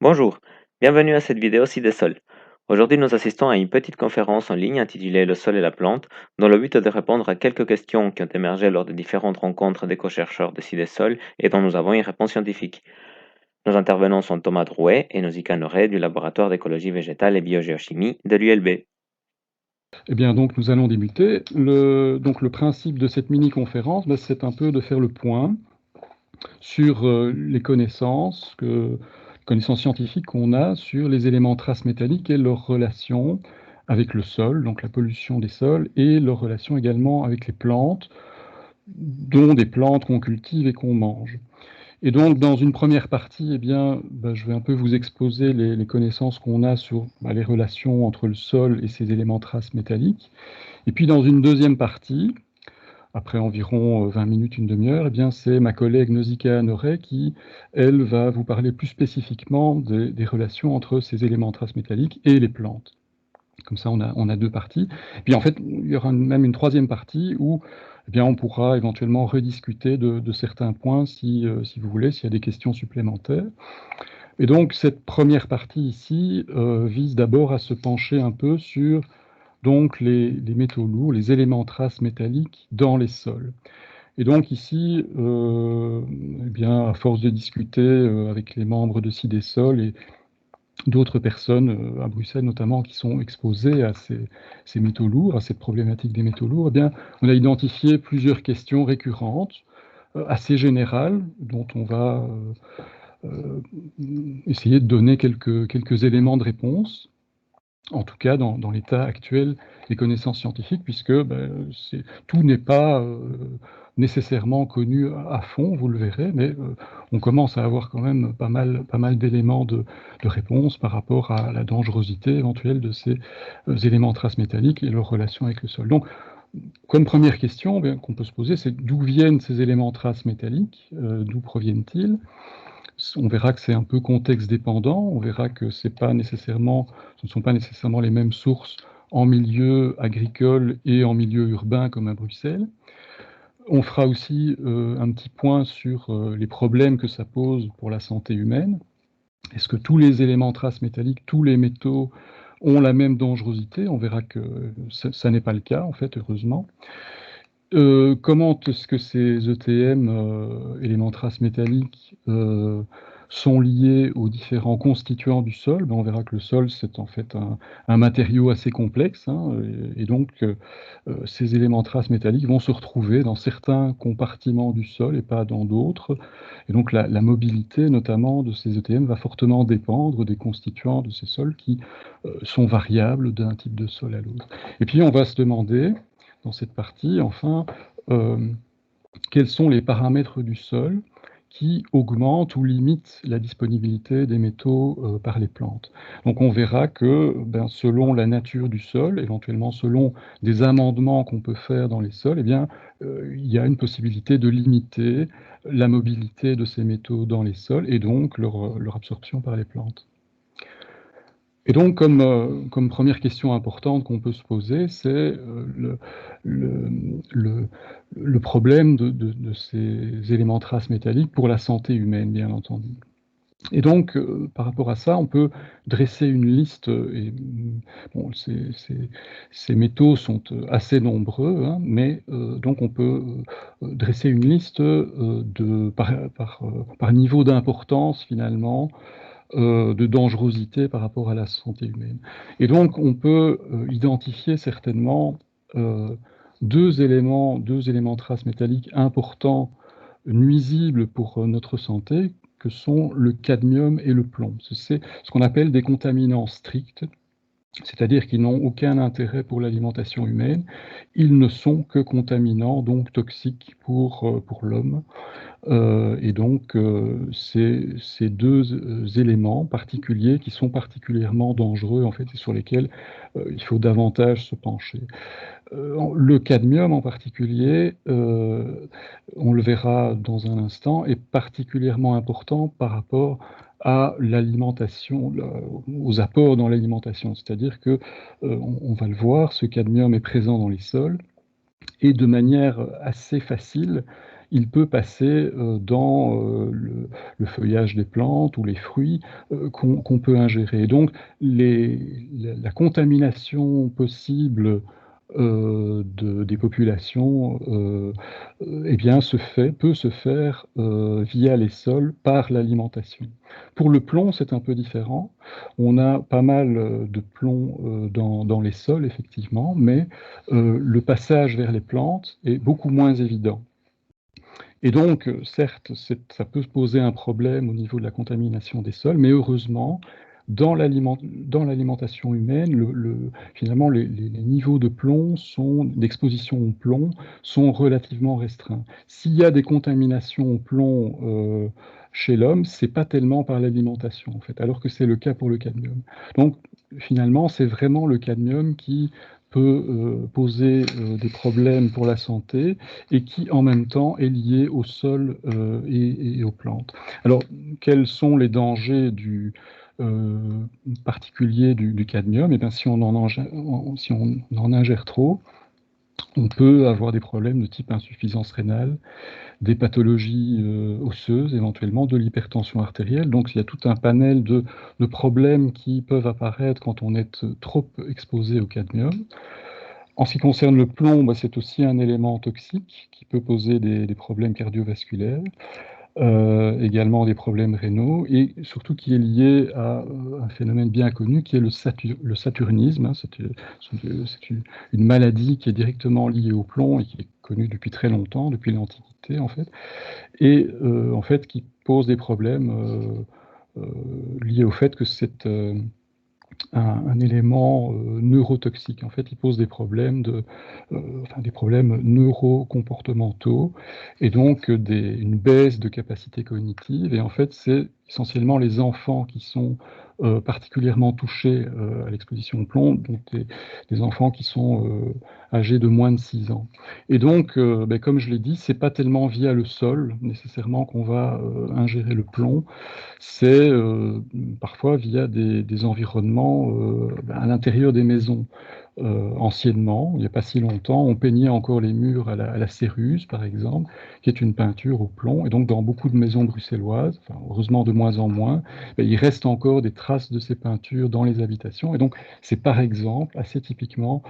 Bonjour, bienvenue à cette vidéo ci des sols. Aujourd'hui, nous assistons à une petite conférence en ligne intitulée Le sol et la plante, dont le but est de répondre à quelques questions qui ont émergé lors de différentes rencontres d'éco-chercheurs de CIDESOL et dont nous avons une réponse scientifique. Nos intervenants sont Thomas Drouet et Nausicaa Noré du laboratoire d'écologie végétale et biogéochimie de l'ULB. Eh bien, donc, nous allons débuter. Le principe de cette mini-conférence, c'est un peu de faire le point sur les connaissances scientifiques qu'on a sur les éléments traces métalliques et leur relation avec le sol, donc la pollution des sols, et leur relation également avec les plantes, dont des plantes qu'on cultive et qu'on mange. Et donc, dans une première partie, je vais un peu vous exposer les connaissances qu'on a sur les relations entre le sol et ces éléments traces métalliques. Et puis, dans une deuxième partie, après environ 20 minutes, une demi-heure, c'est ma collègue Nausicaa Noré qui, elle, va vous parler plus spécifiquement des relations entre ces éléments traces métalliques et les plantes. Comme ça, on a deux parties. Puis en fait, il y aura même une troisième partie où on pourra éventuellement rediscuter de certains points si vous voulez, s'il y a des questions supplémentaires. Et donc, cette première partie ici vise d'abord à se pencher un peu sur donc, les métaux lourds, les éléments traces métalliques dans les sols. Et donc ici, à force de discuter avec les membres de CIDESOL et d'autres personnes à Bruxelles notamment qui sont exposées à ces métaux lourds, à cette problématique des métaux lourds, on a identifié plusieurs questions récurrentes, assez générales, dont on va essayer de donner quelques éléments de réponse, en tout cas dans l'état actuel des connaissances scientifiques, puisque tout n'est pas nécessairement connu à fond, vous le verrez, mais on commence à avoir quand même pas mal d'éléments de réponse par rapport à la dangerosité éventuelle de ces éléments traces métalliques et leur relation avec le sol. Donc, comme première question qu'on peut se poser, c'est d'où viennent ces éléments traces métalliques, d'où proviennent-ils? On verra que c'est un peu contexte dépendant, on verra que ce ne sont pas nécessairement les mêmes sources en milieu agricole et en milieu urbain comme à Bruxelles. On fera aussi un petit point sur les problèmes que ça pose pour la santé humaine. Est-ce que tous les éléments traces métalliques, tous les métaux ont la même dangerosité? On verra que ça n'est pas le cas, en fait, heureusement. Comment est-ce que ces ETM, éléments traces métalliques, sont liés aux différents constituants du sol? On verra que le sol, c'est en fait un matériau assez complexe, hein, et donc ces éléments traces métalliques vont se retrouver dans certains compartiments du sol et pas dans d'autres. Et donc la mobilité, notamment, de ces ETM va fortement dépendre des constituants de ces sols qui sont variables d'un type de sol à l'autre. Et puis on va se demander, dans cette partie, enfin, quels sont les paramètres du sol qui augmentent ou limitent la disponibilité des métaux par les plantes. Donc on verra que selon la nature du sol, éventuellement selon des amendements qu'on peut faire dans les sols, il y a une possibilité de limiter la mobilité de ces métaux dans les sols et donc leur absorption par les plantes. Et donc, comme première question importante qu'on peut se poser, c'est le problème de ces éléments traces métalliques pour la santé humaine, bien entendu. Et donc, par rapport à ça, on peut dresser une liste, ces métaux sont assez nombreux, hein, mais donc on peut dresser une liste par niveau d'importance, finalement, de dangerosité par rapport à la santé humaine. Et donc, on peut identifier certainement deux éléments traces métalliques importants, nuisibles pour notre santé, que sont le cadmium et le plomb. C'est ce qu'on appelle des contaminants stricts, c'est-à-dire qu'ils n'ont aucun intérêt pour l'alimentation humaine. Ils ne sont que contaminants, donc toxiques pour l'homme. Et donc, ces deux éléments particuliers qui sont particulièrement dangereux, en fait, et sur lesquels il faut davantage se pencher. Le cadmium en particulier, on le verra dans un instant, est particulièrement important par rapport à l'alimentation, aux apports dans l'alimentation. C'est-à-dire que, on va le voir, ce cadmium est présent dans les sols et de manière assez facile, il peut passer dans le feuillage des plantes ou les fruits qu'on peut ingérer. Donc la contamination possible des populations eh bien, peut se faire via les sols par l'alimentation. Pour le plomb, c'est un peu différent. On a pas mal de plomb dans les sols, effectivement, mais le passage vers les plantes est beaucoup moins évident. Et donc, certes, ça peut poser un problème au niveau de la contamination des sols, mais heureusement, dans l'alimentation humaine, finalement, les niveaux de plomb d'exposition au plomb sont relativement restreints. S'il y a des contaminations au plomb chez l'homme, c'est pas tellement par l'alimentation, en fait, alors que c'est le cas pour le cadmium. Donc, finalement, c'est vraiment le cadmium qui peut poser des problèmes pour la santé et qui en même temps est lié au sol et aux plantes. Alors, quels sont les dangers particuliers du cadmium? Eh bien, si on en ingère trop, on peut avoir des problèmes de type insuffisance rénale, des pathologies osseuses éventuellement, de l'hypertension artérielle. Donc il y a tout un panel de problèmes qui peuvent apparaître quand on est trop exposé au cadmium. En ce qui concerne le plomb, bah, c'est aussi un élément toxique qui peut poser des problèmes cardiovasculaires, également des problèmes rénaux, et surtout qui est lié à un phénomène bien connu qui est le saturnisme, hein. C'est une maladie qui est directement liée au plomb et qui est connue depuis très longtemps, depuis l'Antiquité en fait, et en fait qui pose des problèmes liés au fait que c'est un élément neurotoxique. En fait, il pose des problèmes des problèmes neurocomportementaux et donc une baisse de capacité cognitive. Et en fait, c'est essentiellement les enfants qui sont particulièrement touchés à l'exposition au plomb, donc des enfants qui sont âgés de moins de 6 ans. Et donc, comme je l'ai dit, c'est pas tellement via le sol nécessairement qu'on va ingérer le plomb, c'est parfois via des environnements à l'intérieur des maisons. Anciennement, il n'y a pas si longtemps, on peignait encore les murs à la céruse, par exemple, qui est une peinture au plomb. Et donc, dans beaucoup de maisons bruxelloises, enfin, heureusement de moins en moins, il reste encore des traces de ces peintures dans les habitations. Et donc, c'est par exemple, assez typiquement,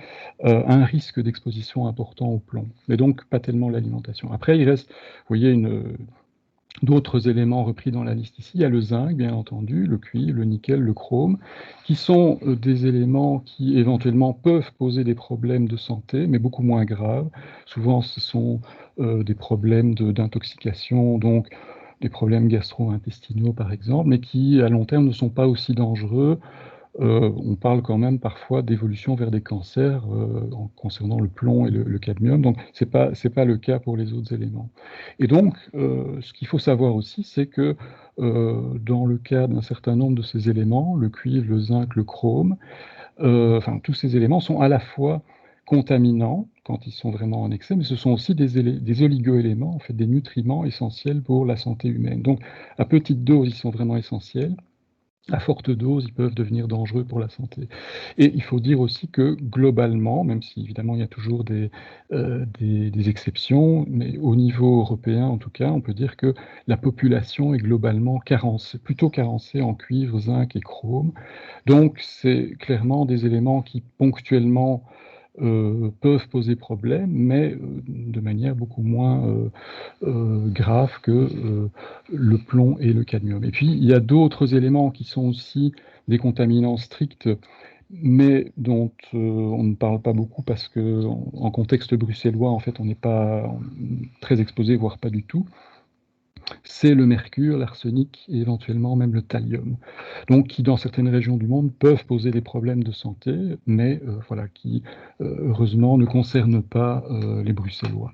un risque d'exposition important au plomb. Mais donc, pas tellement l'alimentation. Après, il reste, vous voyez, d'autres éléments repris dans la liste ici. Il y a le zinc, bien entendu, le cuivre, le nickel, le chrome, qui sont des éléments qui éventuellement peuvent poser des problèmes de santé, mais beaucoup moins graves. Souvent, ce sont des problèmes d'intoxication, donc des problèmes gastro-intestinaux, par exemple, mais qui, à long terme, ne sont pas aussi dangereux. On parle quand même parfois d'évolution vers des cancers concernant le plomb et le cadmium, donc c'est pas le cas pour les autres éléments. Et donc, ce qu'il faut savoir aussi, c'est que dans le cas d'un certain nombre de ces éléments, le cuivre, le zinc, le chrome, enfin tous ces éléments sont à la fois contaminants quand ils sont vraiment en excès, mais ce sont aussi des oligoéléments, en fait des nutriments essentiels pour la santé humaine. Donc à petite dose, ils sont vraiment essentiels. À forte dose, ils peuvent devenir dangereux pour la santé. Et il faut dire aussi que globalement, même si évidemment il y a toujours des exceptions, mais au niveau européen en tout cas, on peut dire que la population est globalement plutôt carencée en cuivre, zinc et chrome. Donc c'est clairement des éléments qui ponctuellement peuvent poser problème, mais de manière beaucoup moins grave que le plomb et le cadmium. Et puis, il y a d'autres éléments qui sont aussi des contaminants stricts, mais dont on ne parle pas beaucoup parce que en contexte bruxellois, en fait, on n'est pas très exposé, voire pas du tout. C'est le mercure, l'arsenic et éventuellement même le thallium. Donc, qui dans certaines régions du monde peuvent poser des problèmes de santé, mais voilà, qui heureusement ne concernent pas les Bruxellois.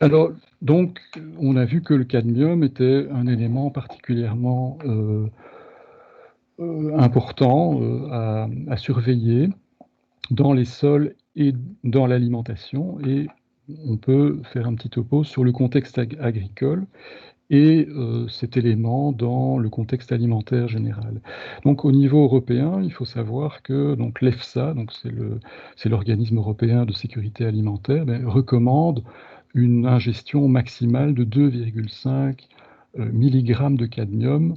Alors, donc, on a vu que le cadmium était un élément particulièrement important à surveiller dans les sols et dans l'alimentation. Et on peut faire un petit topo sur le contexte agricole et cet élément dans le contexte alimentaire général. Donc au niveau européen, il faut savoir que donc l'EFSA, donc c'est l'organisme européen de sécurité alimentaire, recommande une ingestion maximale de 2,5 mg de cadmium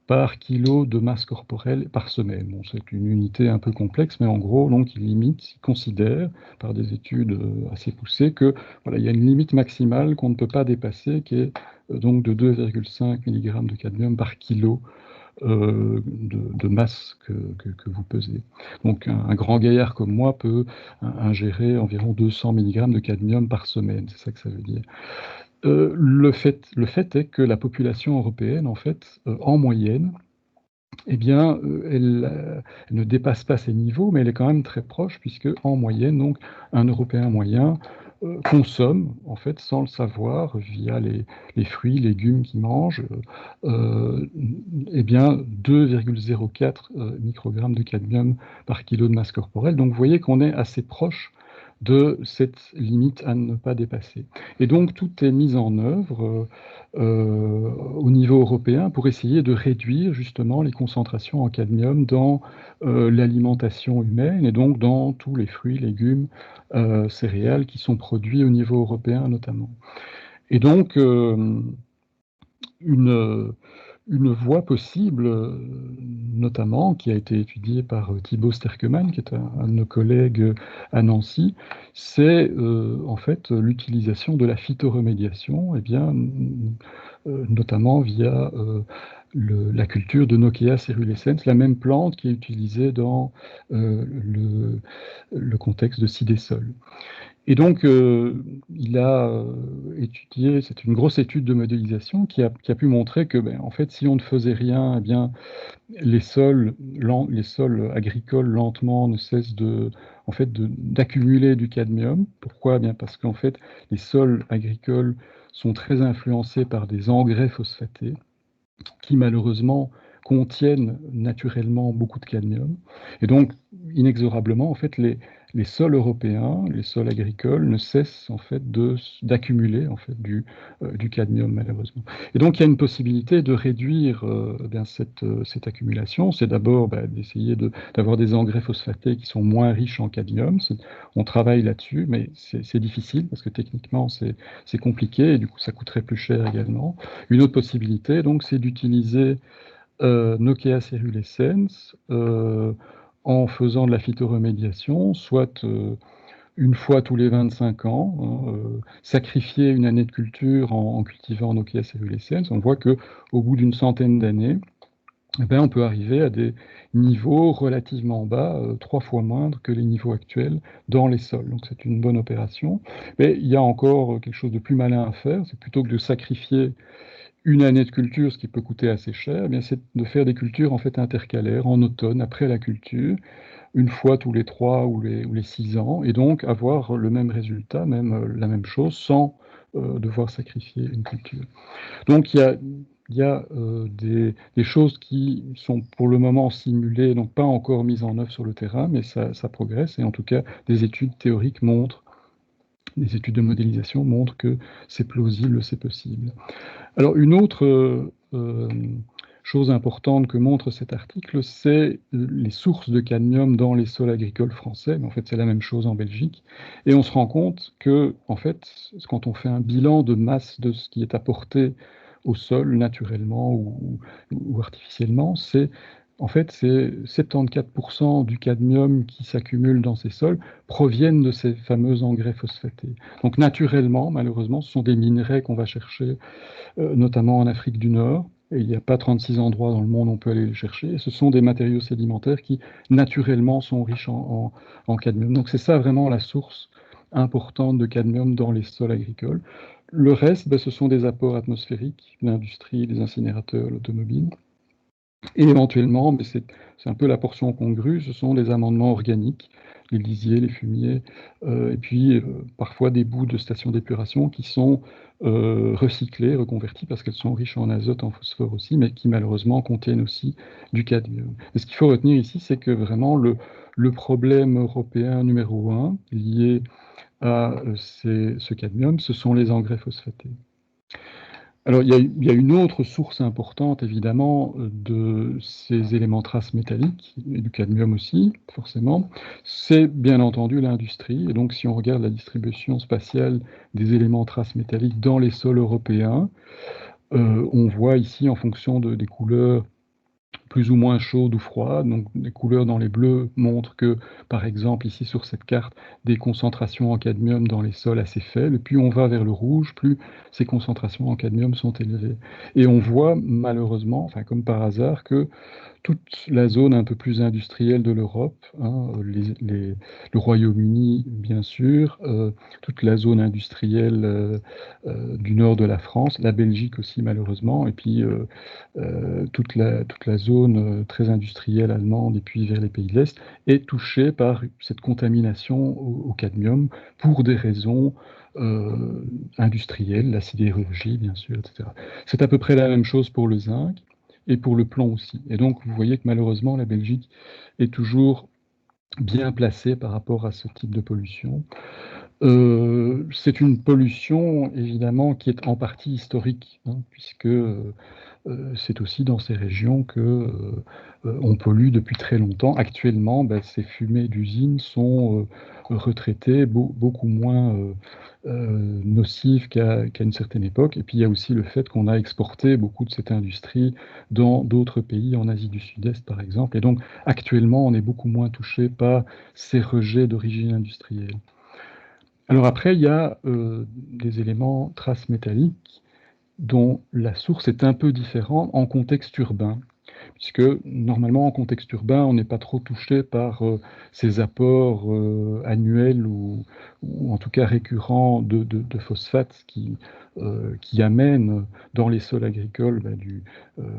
par kilo de masse corporelle par semaine. Bon, c'est une unité un peu complexe, mais en gros, donc, il considère, par des études assez poussées, que voilà, il y a une limite maximale qu'on ne peut pas dépasser, qui est donc de 2,5 mg de cadmium par kilo de masse que vous pesez. Donc un grand gaillard comme moi peut ingérer environ 200 mg de cadmium par semaine, c'est ça que ça veut dire. Le fait est que la population européenne, en fait, en moyenne, eh bien, elle ne dépasse pas ces niveaux, mais elle est quand même très proche, puisque en moyenne, donc, un Européen moyen consomme, en fait, sans le savoir, via les fruits, légumes qu'il mange, eh bien, 2,04 microgrammes de cadmium par kilo de masse corporelle. Donc, vous voyez qu'on est assez proche de cette limite à ne pas dépasser. Et donc, tout est mis en œuvre au niveau européen pour essayer de réduire justement les concentrations en cadmium dans l'alimentation humaine et donc dans tous les fruits, légumes, céréales qui sont produits au niveau européen notamment. Et donc, une, une voie possible, notamment, qui a été étudiée par Thibaut Sterkeman, qui est un de nos collègues à Nancy, c'est en fait l'utilisation de la phytoremédiation, eh bien, notamment via la culture de Nokia cerulescens, la même plante qui est utilisée dans le contexte de Cidésol. Et donc, il a étudié, c'est une grosse étude de modélisation qui a pu montrer que, ben, en fait, si on ne faisait rien, eh bien, les sols agricoles lentement ne cessent en fait, d'accumuler du cadmium. Pourquoi? Eh bien, parce qu'en fait, les sols agricoles sont très influencés par des engrais phosphatés qui malheureusement contiennent naturellement beaucoup de cadmium. Et donc, inexorablement, en fait, les sols européens, les sols agricoles ne cessent en fait d'accumuler en fait du cadmium malheureusement. Et donc il y a une possibilité de réduire bien cette accumulation. C'est d'abord d'essayer d'avoir des engrais phosphatés qui sont moins riches en cadmium. On travaille là-dessus, mais c'est difficile parce que techniquement c'est compliqué et du coup ça coûterait plus cher également. Une autre possibilité, donc, c'est d'utiliser Nokia cerulescens en faisant de la phytoremédiation, soit une fois tous les 25 ans, hein, sacrifier une année de culture en cultivant Nokia cerulescens. On voit que au bout d'une centaine d'années, eh ben, on peut arriver à des niveaux relativement bas, 3 fois moindres que les niveaux actuels dans les sols. Donc c'est une bonne opération. Mais il y a encore quelque chose de plus malin à faire, c'est plutôt que de sacrifier une année de culture, ce qui peut coûter assez cher, eh bien, c'est de faire des cultures en fait intercalaires en automne après la culture, une fois tous les 3 ou les 6 ans, et donc avoir le même résultat, même la même chose, sans devoir sacrifier une culture. Donc il y a des choses qui sont pour le moment simulées, donc pas encore mises en œuvre sur le terrain, mais ça progresse, et en tout cas des études théoriques montrent, des études de modélisation montrent que c'est plausible, c'est possible. Alors, une autre chose importante que montre cet article, c'est les sources de cadmium dans les sols agricoles français. Mais en fait, c'est la même chose en Belgique. Et on se rend compte que, en fait, quand on fait un bilan de masse de ce qui est apporté au sol naturellement ou artificiellement, c'est 74% du cadmium qui s'accumule dans ces sols proviennent de ces fameux engrais phosphatés. Donc naturellement, malheureusement, ce sont des minerais qu'on va chercher notamment en Afrique du Nord. Et il n'y a pas 36 endroits dans le monde où on peut aller les chercher. Et ce sont des matériaux sédimentaires qui, naturellement, sont riches en cadmium. Donc c'est ça vraiment la source importante de cadmium dans les sols agricoles. Le reste, ce sont des apports atmosphériques, l'industrie, les incinérateurs, l'automobile. Et éventuellement, mais c'est un peu la portion congrue, ce sont des amendements organiques, les lisiers, les fumiers, et puis parfois des bouts de stations d'épuration qui sont recyclés, reconvertis, parce qu'elles sont riches en azote, en phosphore aussi, mais qui malheureusement contiennent aussi du cadmium. Et ce qu'il faut retenir ici, c'est que vraiment le problème européen numéro un lié à ce cadmium, ce sont les engrais phosphatés. Alors, il y a une autre source importante, évidemment, de ces éléments traces métalliques, et du cadmium aussi, forcément, c'est bien entendu l'industrie. Et donc, si on regarde la distribution spatiale des éléments traces métalliques dans les sols européens, on voit ici, en fonction des couleurs, plus ou moins chaude ou froide. Donc, les couleurs dans les bleus montrent que, par exemple, ici sur cette carte, des concentrations en cadmium dans les sols assez faibles. Plus on va vers le rouge, plus ces concentrations en cadmium sont élevées. Et on voit malheureusement, enfin comme par hasard, que toute la zone un peu plus industrielle de l'Europe, hein, le Royaume-Uni bien sûr, toute la zone industrielle du nord de la France, la Belgique aussi malheureusement, et puis toute la zone très industrielle allemande et puis vers les pays de l'Est est touchée par cette contamination au cadmium pour des raisons industrielles, la sidérurgie bien sûr, etc. C'est à peu près la même chose pour le zinc et pour le plomb aussi. Et donc, vous voyez que malheureusement, la Belgique est toujours bien placée par rapport à ce type de pollution. C'est une pollution, évidemment, qui est en partie historique, hein, puisque c'est aussi dans ces régions que on pollue depuis très longtemps. Actuellement, ben, ces fumées d'usines sont retraitées beaucoup moins nocives qu'à une certaine époque. Et puis il y a aussi le fait qu'on a exporté beaucoup de cette industrie dans d'autres pays, en Asie du Sud-Est par exemple. Et donc actuellement, on est beaucoup moins touché par ces rejets d'origine industrielle. Alors après, il y a des éléments traces métalliques dont la source est un peu différente en contexte urbain, puisque normalement en contexte urbain, on n'est pas trop touché par ces apports annuels ou en tout cas récurrents de phosphate qui amènent dans les sols agricoles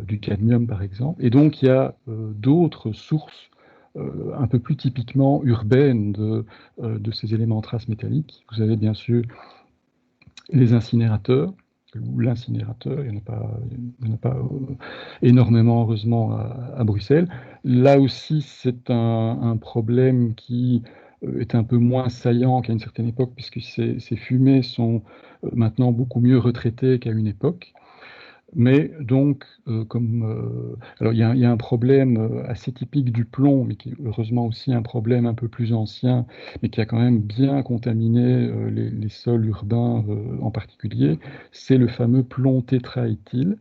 du cadmium par exemple. Et donc il y a d'autres sources un peu plus typiquement urbaines de ces éléments traces métalliques. Vous avez bien sûr les incinérateurs, ou l'incinérateur, il n'y en a pas énormément, heureusement, à Bruxelles. Là aussi, c'est un problème qui est un peu moins saillant qu'à une certaine époque, puisque ces fumées sont maintenant beaucoup mieux retraitées qu'à une époque. Mais donc, alors il y a un problème assez typique du plomb, mais qui est heureusement aussi un problème un peu plus ancien, mais qui a quand même bien contaminé les sols urbains en particulier, c'est le fameux plomb tétraéthyle.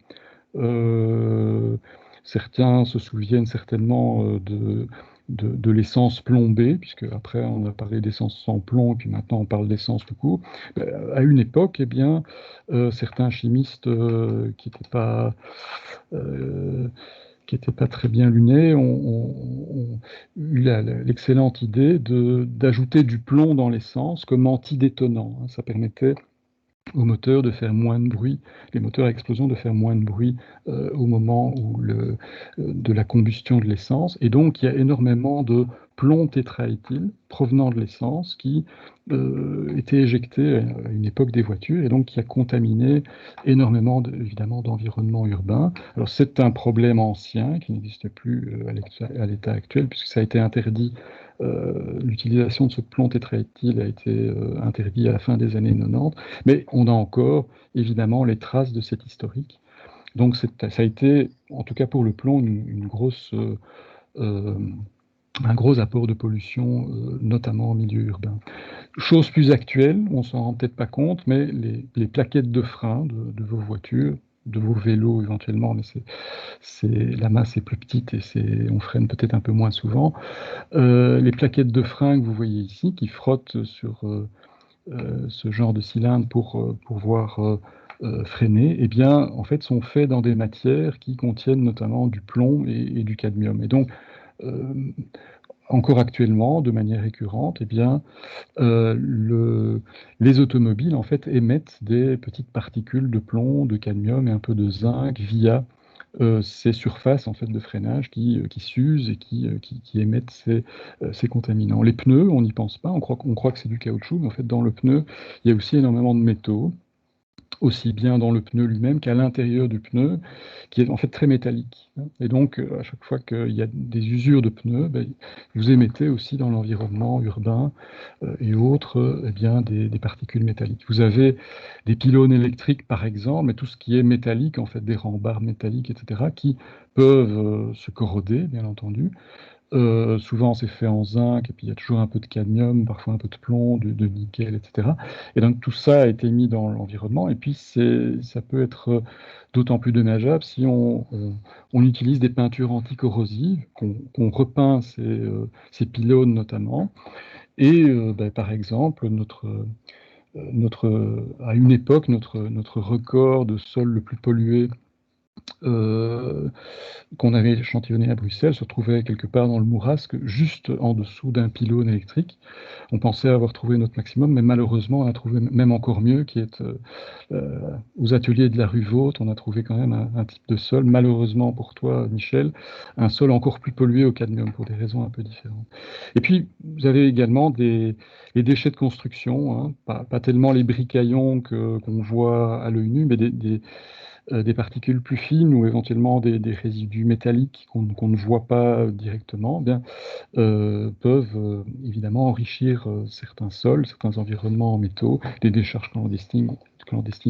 Euh, Certains se souviennent certainement de l'essence plombée, puisque après on a parlé d'essence sans plomb, et puis maintenant on parle d'essence tout court. À une époque, eh bien, certains chimistes euh, qui étaient pas très bien lunés ont eu l'excellente idée d'ajouter du plomb dans l'essence comme antidétonant, hein. Ça permettait aux moteurs de faire moins de bruit, les moteurs à explosion de faire moins de bruit au moment de la combustion de l'essence. Et donc, il y a énormément de plomb tétraéthyle provenant de l'essence qui était éjecté à une époque des voitures et donc qui a contaminé énormément, évidemment, d'environnements urbains. Alors, c'est un problème ancien qui n'existe plus à l'état actuel puisque ça a été interdit. L'utilisation de ce plomb tétraéthyle a été interdit à la fin des années 90, mais on a encore évidemment les traces de cet historique. Donc ça a été, en tout cas pour le plomb, euh, un gros apport de pollution, notamment en milieu urbain. Chose plus actuelle, on s'en rend peut-être pas compte, mais les plaquettes de frein de vos voitures, de vos vélos éventuellement, mais la masse est plus petite et on freine peut-être un peu moins souvent. Les plaquettes de frein que vous voyez ici, qui frottent sur ce genre de cylindre pour pouvoir freiner, eh bien, en fait, sont faits dans des matières qui contiennent notamment du plomb et du cadmium. Et donc, euh, encore actuellement, de manière récurrente, eh bien, les automobiles en fait émettent des petites particules de plomb, de cadmium et un peu de zinc via ces surfaces en fait de freinage qui s'usent et qui émettent ces contaminants. Les pneus, on n'y pense pas, on croit que c'est du caoutchouc, mais en fait dans le pneu, il y a aussi énormément de métaux aussi bien dans le pneu lui-même qu'à l'intérieur du pneu, qui est en fait très métallique. Et donc, à chaque fois qu'il y a des usures de pneus, ben, vous émettez aussi dans l'environnement urbain et autres eh bien, des particules métalliques. Vous avez des pylônes électriques, par exemple, mais tout ce qui est métallique, en fait, des rambardes métalliques, etc., qui peuvent se corroder, bien entendu. Souvent, c'est fait en zinc, et puis il y a toujours un peu de cadmium, parfois un peu de plomb, de nickel, etc. Et donc, tout ça a été mis dans l'environnement, et puis ça peut être d'autant plus dommageable si on utilise des peintures anticorrosives, qu'on repeint ces pylônes notamment. Et ben, par exemple, à une époque, notre record de sol le plus pollué euh, qu'on avait échantillonné à Bruxelles se trouvait quelque part dans le Mourasque, juste en dessous d'un pylône électrique. On pensait avoir trouvé notre maximum, mais malheureusement, on a trouvé même encore mieux, qui est aux ateliers de la rue Vôtre. On a trouvé quand même un type de sol, malheureusement pour toi, Michel, un sol encore plus pollué au cadmium, pour des raisons un peu différentes. Et puis, vous avez également les déchets de construction, hein, pas tellement les bricaillons qu'on voit à l'œil nu, mais des particules plus fines ou éventuellement des résidus métalliques qu'on ne voit pas directement, eh bien, peuvent évidemment enrichir certains sols, certains environnements en métaux, des décharges clandestines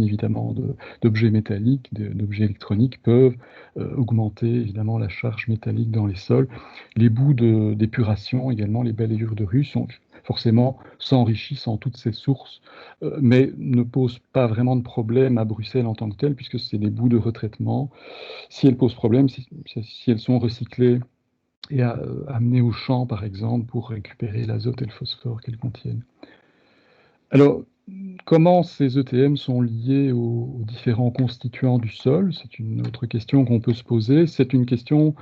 évidemment d'objets métalliques, d'objets électroniques peuvent augmenter évidemment la charge métallique dans les sols. Les boues d'épuration également, les balayures de rue sont forcément s'enrichissent en toutes ces sources, mais ne posent pas vraiment de problème à Bruxelles en tant que telles, puisque c'est des boues de retraitement. Si elles posent problème, si elles sont recyclées et amenées au champ, par exemple, pour récupérer l'azote et le phosphore qu'elles contiennent. Alors, comment ces ETM sont liés aux différents constituants du sol? C'est une autre question qu'on peut se poser. C'est une question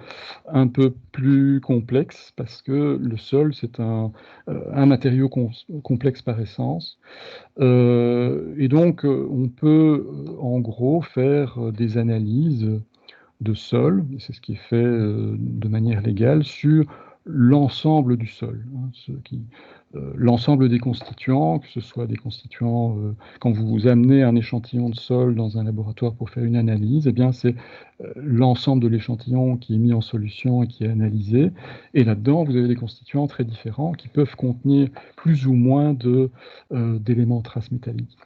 un peu plus complexe parce que le sol, c'est un matériau complexe par essence. Et donc, on peut en gros faire des analyses de sol, et c'est ce qui est fait de manière légale, sur l'ensemble du sol, hein, l'ensemble des constituants, que ce soit des constituants, quand vous amenez un échantillon de sol dans un laboratoire pour faire une analyse, eh bien c'est l'ensemble de l'échantillon qui est mis en solution et qui est analysé, et là-dedans vous avez des constituants très différents qui peuvent contenir plus ou moins d'éléments traces métalliques.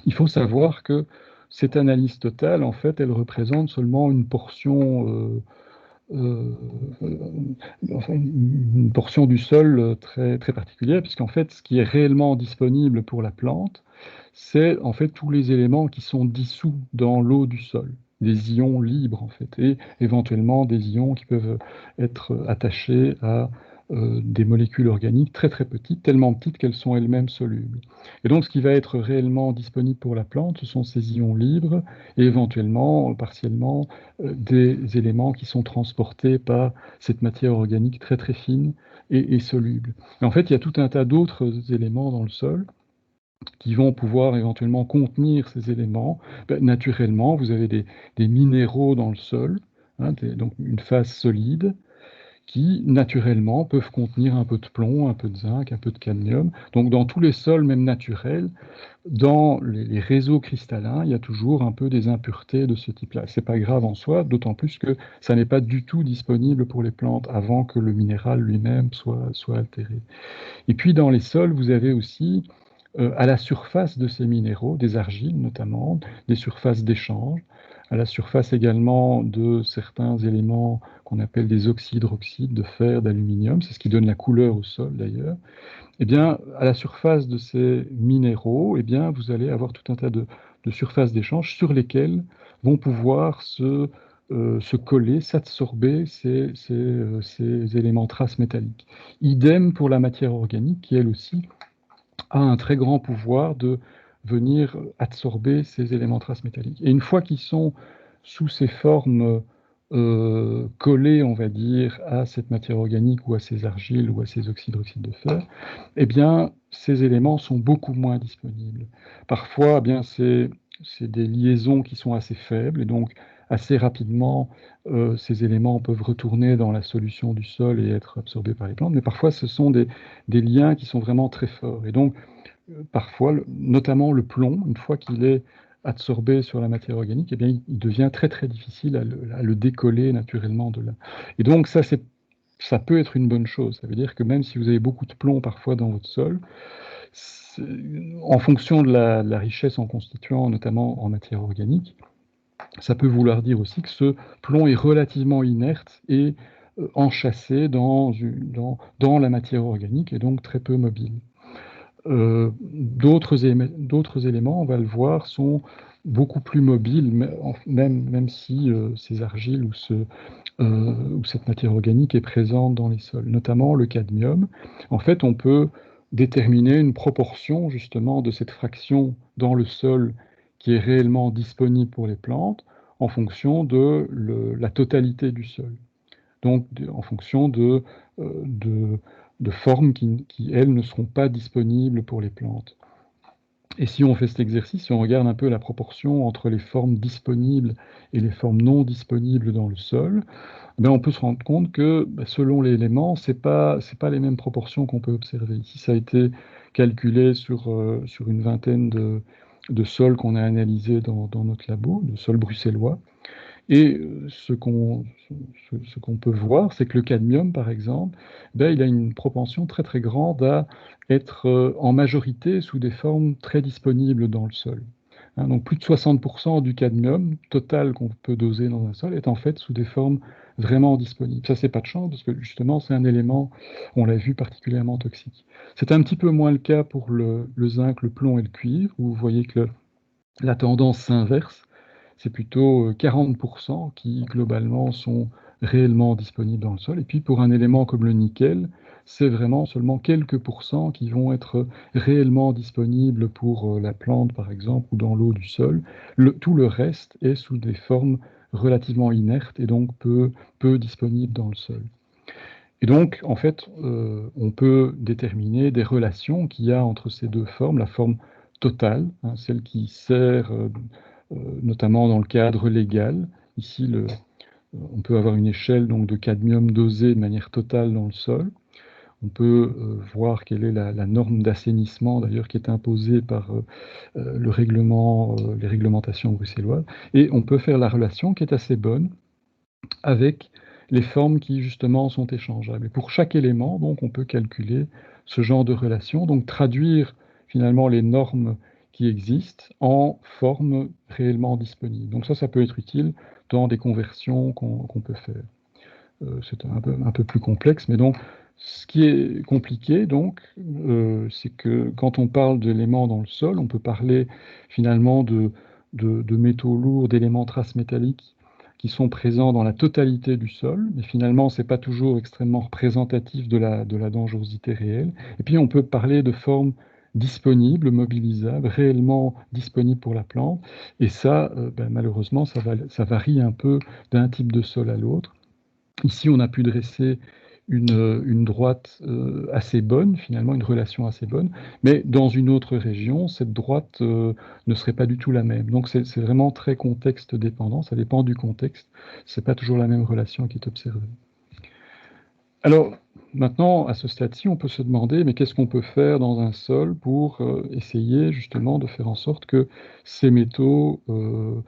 Il faut savoir que cette analyse totale, en fait, elle représente seulement une portion, euh, euh, enfin, une portion du sol très, très particulière, puisqu'en fait, ce qui est réellement disponible pour la plante, c'est en fait tous les éléments qui sont dissous dans l'eau du sol, des ions libres en fait, et éventuellement des ions qui peuvent être attachés à des molécules organiques très très petites, tellement petites qu'elles sont elles-mêmes solubles. Et donc ce qui va être réellement disponible pour la plante, ce sont ces ions libres et éventuellement, partiellement, des éléments qui sont transportés par cette matière organique très très fine et soluble. Et en fait, il y a tout un tas d'autres éléments dans le sol qui vont pouvoir éventuellement contenir ces éléments. Ben, naturellement, vous avez des minéraux dans le sol, hein, donc une phase solide, qui naturellement peuvent contenir un peu de plomb, un peu de zinc, un peu de cadmium. Donc dans tous les sols, même naturels, dans les réseaux cristallins, il y a toujours un peu des impuretés de ce type-là. C'est pas grave en soi, d'autant plus que ça n'est pas du tout disponible pour les plantes avant que le minéral lui-même soit altéré. Et puis dans les sols, vous avez aussi à la surface de ces minéraux, des argiles notamment, des surfaces d'échange, à la surface également de certains éléments qu'on appelle des oxydroxydes de fer, d'aluminium, c'est ce qui donne la couleur au sol d'ailleurs. Eh bien, à la surface de ces minéraux, eh bien, vous allez avoir tout un tas de surfaces d'échange sur lesquelles vont pouvoir se coller, s'absorber ces éléments traces métalliques. Idem pour la matière organique qui, elle aussi, a un très grand pouvoir de venir absorber ces éléments traces métalliques. Et une fois qu'ils sont sous ces formes collés, on va dire, à cette matière organique ou à ces argiles ou à ces oxydroxydes de fer, eh bien, ces éléments sont beaucoup moins disponibles. Parfois, eh bien, c'est des liaisons qui sont assez faibles et donc assez rapidement, ces éléments peuvent retourner dans la solution du sol et être absorbés par les plantes, mais parfois ce sont des liens qui sont vraiment très forts. Et donc, parfois, notamment le plomb, une fois qu'il est adsorbé sur la matière organique, eh bien, il devient très très difficile à le décoller naturellement de là. Et donc ça peut être une bonne chose. Ça veut dire que même si vous avez beaucoup de plomb parfois dans votre sol, en fonction de la richesse en constituants, notamment en matière organique, ça peut vouloir dire aussi que ce plomb est relativement inerte et enchâssé dans la matière organique et donc très peu mobile. D'autres éléments, on va le voir, sont beaucoup plus mobiles, même si ces argiles ou cette matière organique est présente dans les sols, notamment le cadmium. En fait, on peut déterminer une proportion justement de cette fraction dans le sol qui est réellement disponible pour les plantes en fonction de la totalité du sol. Donc en fonction de formes qui, elles, ne seront pas disponibles pour les plantes. Et si on fait cet exercice, si on regarde un peu la proportion entre les formes disponibles et les formes non disponibles dans le sol, ben on peut se rendre compte que selon l'élément, ce n'est pas les mêmes proportions qu'on peut observer. Ici, ça a été calculé sur une vingtaine de sols qu'on a analysés dans notre labo, de sols bruxellois. Et ce qu'on peut voir, c'est que le cadmium, par exemple, ben, il a une propension très très grande à être en majorité sous des formes très disponibles dans le sol. Hein, donc plus de 60% du cadmium total qu'on peut doser dans un sol est en fait sous des formes vraiment disponibles. Ça, c'est pas de chance, parce que justement, c'est un élément, on l'a vu, particulièrement toxique. C'est un petit peu moins le cas pour le zinc, le plomb et le cuivre, où vous voyez que la tendance s'inverse. C'est plutôt 40% qui, globalement, sont réellement disponibles dans le sol. Et puis, pour un élément comme le nickel, c'est vraiment seulement quelques pourcents qui vont être réellement disponibles pour la plante, par exemple, ou dans l'eau du sol. Tout le reste est sous des formes relativement inertes et donc peu disponibles dans le sol. Et donc, en fait, on peut déterminer des relations qu'il y a entre ces deux formes, la forme totale, hein, celle qui sert notamment dans le cadre légal. Ici, on peut avoir une échelle donc, de cadmium dosé de manière totale dans le sol. On peut voir quelle est la norme d'assainissement, d'ailleurs, qui est imposée par les réglementations bruxelloises. Et on peut faire la relation qui est assez bonne avec les formes qui, justement, sont échangeables. Et pour chaque élément, donc, on peut calculer ce genre de relation, donc traduire finalement les normes qui existent en formes réellement disponibles. Donc ça peut être utile dans des conversions qu'on peut faire. C'est un peu plus complexe, mais donc ce qui est compliqué, donc, c'est que quand on parle d'éléments dans le sol, on peut parler finalement de métaux lourds, d'éléments traces métalliques qui sont présents dans la totalité du sol, mais finalement, ce n'est pas toujours extrêmement représentatif de la dangerosité réelle. Et puis, on peut parler de formes disponibles, mobilisables, réellement disponibles pour la plante. Et ça, malheureusement, ça varie un peu d'un type de sol à l'autre. Ici, on a pu dresser une droite assez bonne, finalement, une relation assez bonne, mais dans une autre région, cette droite ne serait pas du tout la même. Donc, c'est vraiment très contexte dépendant, ça dépend du contexte, c'est pas toujours la même relation qui est observée. Alors, maintenant, à ce stade-ci, on peut se demander, mais qu'est-ce qu'on peut faire dans un sol pour essayer justement de faire en sorte que ces métaux,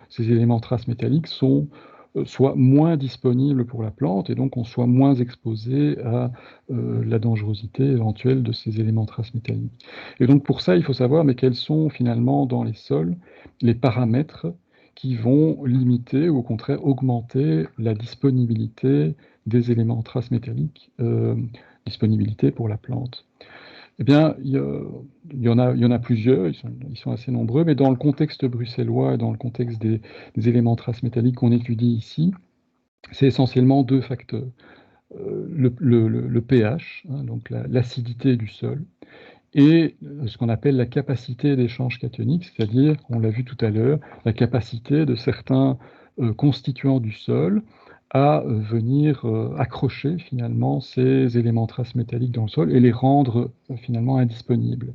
ces éléments traces métalliques soient moins disponibles pour la plante et donc on soit moins exposé à la dangerosité éventuelle de ces éléments traces métalliques. Et donc pour ça, il faut savoir mais quels sont finalement dans les sols les paramètres qui vont limiter ou au contraire augmenter la disponibilité des éléments traces métalliques, disponibilité pour la plante. Eh bien, il y en a plusieurs, ils sont assez nombreux, mais dans le contexte bruxellois et dans le contexte des éléments traces métalliques qu'on étudie ici, c'est essentiellement deux facteurs. Le pH, hein, donc l'acidité du sol, et ce qu'on appelle la capacité d'échange cationique, c'est-à-dire, on l'a vu tout à l'heure, la capacité de certains constituants du sol à venir accrocher finalement ces éléments traces métalliques dans le sol et les rendre finalement indisponibles.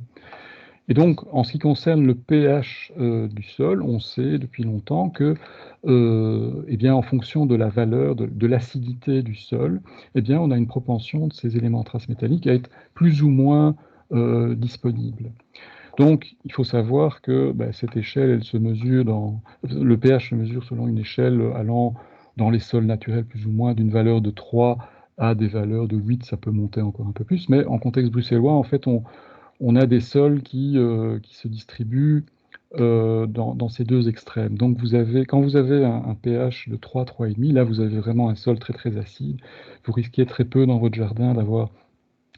Et donc, en ce qui concerne le pH du sol, on sait depuis longtemps que, eh bien, en fonction de la valeur de l'acidité du sol, eh bien, on a une propension de ces éléments traces métalliques à être plus ou moins disponibles. Donc, il faut savoir que cette échelle, elle se mesure le pH se mesure selon une échelle allant dans les sols naturels plus ou moins d'une valeur de 3 à des valeurs de 8, ça peut monter encore un peu plus, mais en contexte bruxellois, en fait, on a des sols qui se distribuent dans ces deux extrêmes. Donc, quand vous avez un pH de 3, 3,5, là, vous avez vraiment un sol très, très acide. Vous risquez très peu dans votre jardin d'avoir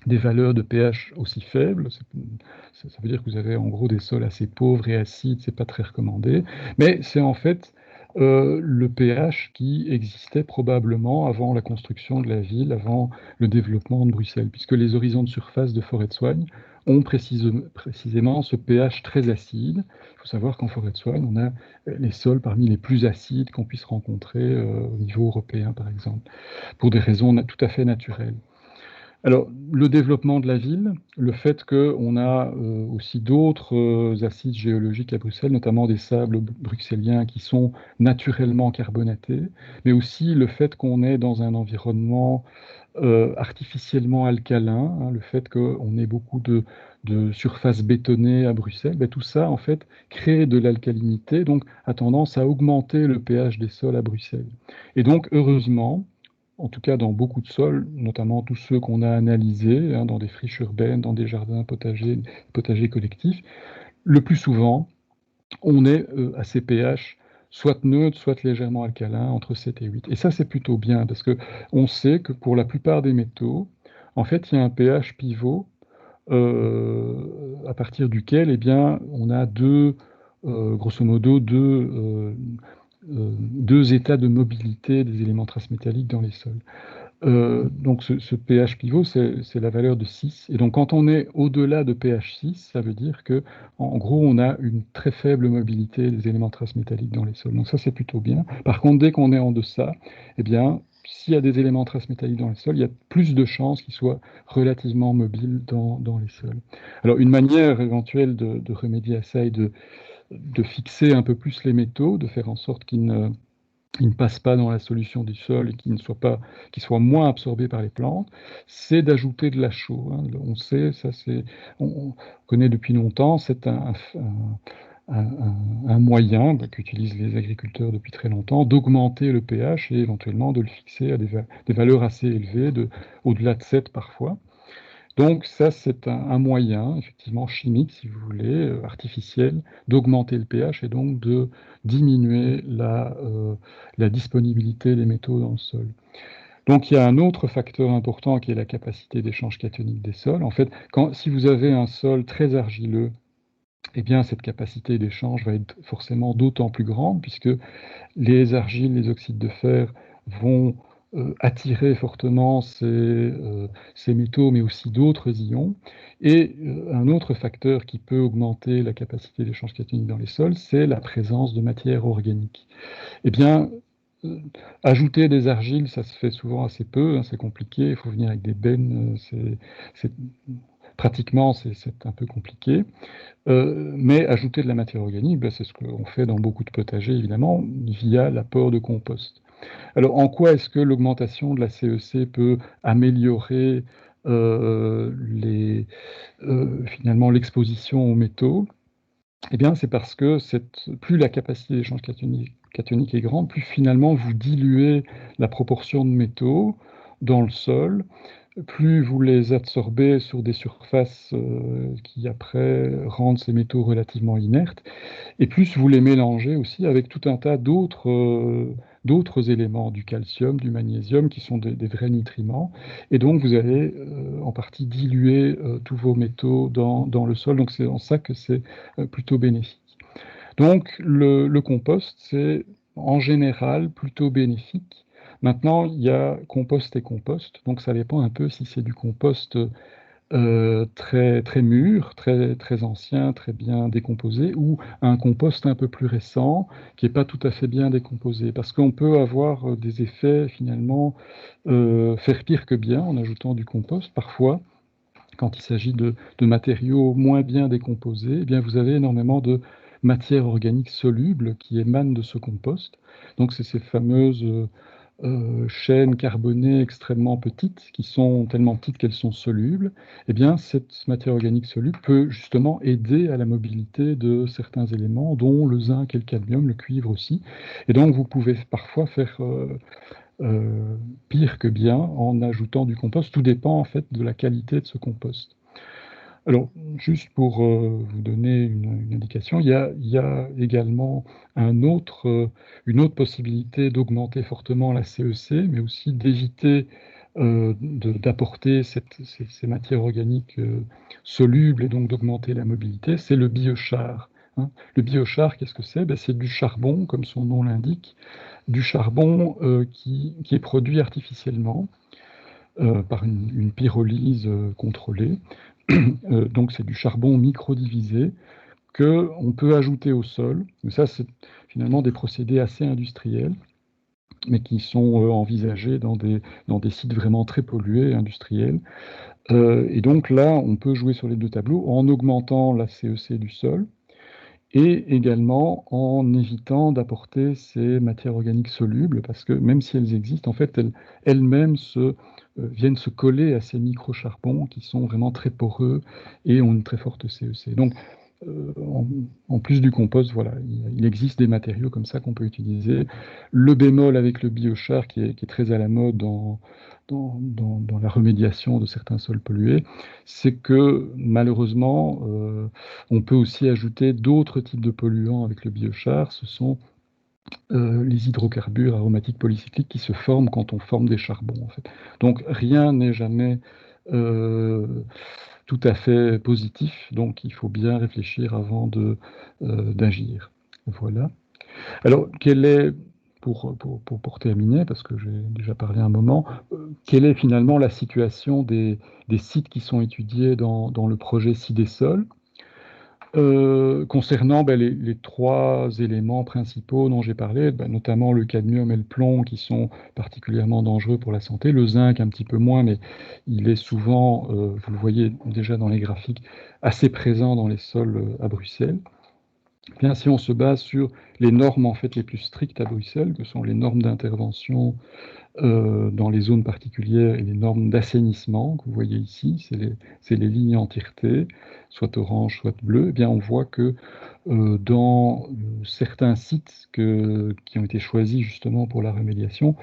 des valeurs de pH aussi faibles. Ça veut dire que vous avez en gros des sols assez pauvres et acides, c'est pas très recommandé. Mais c'est en fait le pH qui existait probablement avant la construction de la ville, avant le développement de Bruxelles, puisque les horizons de surface de forêt de soigne ont précisément ce pH très acide. Il faut savoir qu'en forêt de soigne, on a les sols parmi les plus acides qu'on puisse rencontrer au niveau européen, par exemple, pour des raisons tout à fait naturelles. Alors, le développement de la ville, le fait qu'on a aussi d'autres acides géologiques à Bruxelles, notamment des sables bruxelliens qui sont naturellement carbonatés, mais aussi le fait qu'on est dans un environnement artificiellement alcalin, hein, le fait qu'on ait beaucoup de surfaces bétonnées à Bruxelles, tout ça, en fait, crée de l'alcalinité, donc a tendance à augmenter le pH des sols à Bruxelles. Et donc, heureusement, en tout cas dans beaucoup de sols, notamment tous ceux qu'on a analysés, hein, dans des friches urbaines, dans des jardins potagers collectifs, le plus souvent, on est à ces pH soit neutres, soit légèrement alcalins, entre 7 et 8. Et ça, c'est plutôt bien, parce que on sait que pour la plupart des métaux, en fait, il y a un pH pivot à partir duquel on a grosso modo, deux états de mobilité des éléments traces métalliques dans les sols. Donc ce pH pivot, c'est la valeur de 6. Et donc quand on est au-delà de pH 6, ça veut dire que en gros, on a une très faible mobilité des éléments traces métalliques dans les sols. Donc ça, c'est plutôt bien. Par contre, dès qu'on est en deçà, eh bien, s'il y a des éléments traces métalliques dans les sols, il y a plus de chances qu'ils soient relativement mobiles dans les sols. Alors, une manière éventuelle de remédier à ça est de fixer un peu plus les métaux, de faire en sorte qu'ils ne passent pas dans la solution du sol et qu'ils soient moins absorbés par les plantes, c'est d'ajouter de la chaux, hein. On sait, on connaît depuis longtemps, c'est un moyen qu'utilisent les agriculteurs depuis très longtemps d'augmenter le pH et éventuellement de le fixer à des valeurs assez élevées, au-delà de 7 parfois. Donc ça, c'est un moyen, effectivement chimique, si vous voulez, artificiel, d'augmenter le pH et donc de diminuer la disponibilité des métaux dans le sol. Donc il y a un autre facteur important qui est la capacité d'échange cationique des sols. En fait, si vous avez un sol très argileux, eh bien cette capacité d'échange va être forcément d'autant plus grande puisque les argiles, les oxydes de fer vont attirer fortement ces métaux, mais aussi d'autres ions. Et un autre facteur qui peut augmenter la capacité d'échange cationique dans les sols, c'est la présence de matière organique. Eh bien, euh, ajouter des argiles, ça se fait souvent assez peu, hein, c'est compliqué, il faut venir avec des bennes, pratiquement, c'est un peu compliqué. Mais ajouter de la matière organique, c'est ce qu'on fait dans beaucoup de potagers, évidemment, via l'apport de compost. Alors, en quoi est-ce que l'augmentation de la CEC peut améliorer finalement l'exposition aux métaux? Eh bien, c'est parce que plus la capacité d'échange cationique est grande, plus finalement vous diluez la proportion de métaux dans le sol, plus vous les absorbez sur des surfaces qui après rendent ces métaux relativement inertes, et plus vous les mélangez aussi avec tout un tas d'autres éléments, du calcium, du magnésium, qui sont des vrais nutriments. Et donc vous allez en partie diluer tous vos métaux dans le sol. Donc c'est en ça que c'est plutôt bénéfique. Donc le compost, c'est en général plutôt bénéfique. Maintenant, il y a compost et compost, donc ça dépend un peu si c'est du compost très, très mûr, très, très ancien, très bien décomposé, ou un compost un peu plus récent qui n'est pas tout à fait bien décomposé. Parce qu'on peut avoir des effets finalement, faire pire que bien en ajoutant du compost. Parfois, quand il s'agit de matériaux moins bien décomposés, eh bien vous avez énormément de matière organique soluble qui émane de ce compost. Donc c'est ces fameuses chaînes carbonées extrêmement petites, qui sont tellement petites qu'elles sont solubles, eh bien, cette matière organique soluble peut justement aider à la mobilité de certains éléments, dont le zinc et le cadmium, le cuivre aussi. Et donc, vous pouvez parfois faire pire que bien en ajoutant du compost. Tout dépend en fait de la qualité de ce compost. Alors, juste pour vous donner une indication, il y a également une autre possibilité d'augmenter fortement la CEC, mais aussi d'éviter d'apporter ces matières organiques solubles et donc d'augmenter la mobilité, c'est le biochar, hein. Le biochar, qu'est-ce que c'est? Ben, c'est du charbon, comme son nom l'indique, du charbon qui est produit artificiellement par une pyrolyse contrôlée. Donc c'est du charbon microdivisé qu'on peut ajouter au sol. Ça, c'est finalement des procédés assez industriels, mais qui sont envisagés dans des sites vraiment très pollués, industriels. Et donc là, on peut jouer sur les deux tableaux en augmentant la CEC du sol et également en évitant d'apporter ces matières organiques solubles, parce que même si elles existent, en fait, elles-mêmes viennent se coller à ces microcharbons qui sont vraiment très poreux et ont une très forte CEC. Donc, en plus du compost, voilà, il existe des matériaux comme ça qu'on peut utiliser. Le bémol avec le biochar, qui est très à la mode dans la remédiation de certains sols pollués, c'est que malheureusement, on peut aussi ajouter d'autres types de polluants avec le biochar. Ce sont les hydrocarbures aromatiques polycycliques qui se forment quand on forme des charbons, en fait. Donc rien n'est jamais euh, tout à fait positif, donc il faut bien réfléchir avant d'agir. Voilà. Alors, pour terminer, parce que j'ai déjà parlé un moment, quelle est finalement la situation des sites qui sont étudiés dans le projet CIDESOL? Concernant les trois éléments principaux dont j'ai parlé, notamment le cadmium et le plomb qui sont particulièrement dangereux pour la santé, le zinc un petit peu moins, mais il est souvent, vous le voyez déjà dans les graphiques, assez présent dans les sols à Bruxelles. Eh bien, si on se base sur les normes en fait les plus strictes à Bruxelles, que sont les normes d'intervention dans les zones particulières et les normes d'assainissement que vous voyez ici, c'est les lignes entièreté, soit orange, soit bleu, eh bien on voit que dans certains sites qui ont été choisis justement pour la remédiation,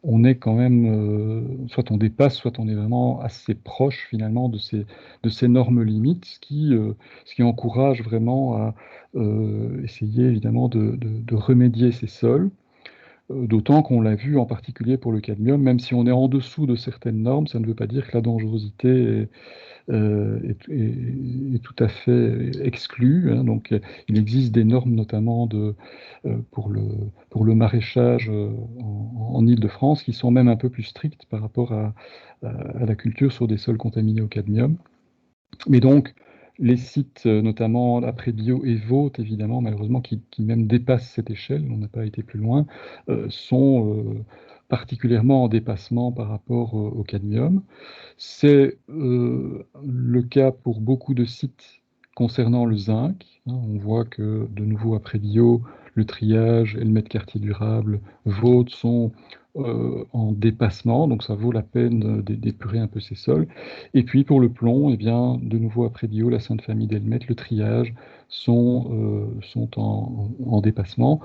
on est quand même, soit on dépasse, soit on est vraiment assez proche finalement de ces normes limites, ce qui encourage vraiment à essayer évidemment de remédier ces sols. D'autant qu'on l'a vu en particulier pour le cadmium, même si on est en dessous de certaines normes, ça ne veut pas dire que la dangerosité est tout à fait exclue, hein. Donc, il existe des normes notamment pour le maraîchage en Île-de-France qui sont même un peu plus strictes par rapport à la culture sur des sols contaminés au cadmium. Mais donc, les sites, notamment après Bio et Vaute, évidemment, malheureusement, qui même dépassent cette échelle, on n'a pas été plus loin, sont particulièrement en dépassement par rapport au cadmium. C'est le cas pour beaucoup de sites concernant le zinc, hein. On voit que, de nouveau, après Bio, le triage et le mètre quartier durable, Vaute sont en dépassement, donc ça vaut la peine d'épurer un peu ces sols. Et puis pour le plomb, eh bien, de nouveau après Bio, la Sainte Famille d'Elmet, le triage sont en dépassement,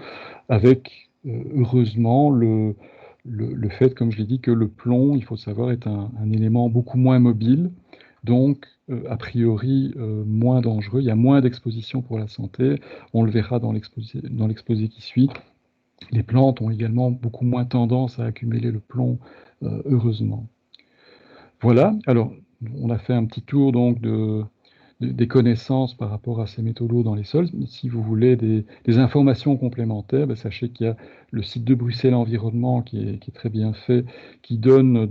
avec heureusement le fait, comme je l'ai dit, que le plomb, il faut savoir, est un élément beaucoup moins mobile, donc a priori moins dangereux, il y a moins d'exposition pour la santé, on le verra dans l'exposé qui suit. Les plantes ont également beaucoup moins tendance à accumuler le plomb, heureusement. Voilà, alors on a fait un petit tour donc des connaissances par rapport à ces métaux lourds dans les sols. Si vous voulez des informations complémentaires, sachez qu'il y a le site de Bruxelles Environnement qui est très bien fait, qui donne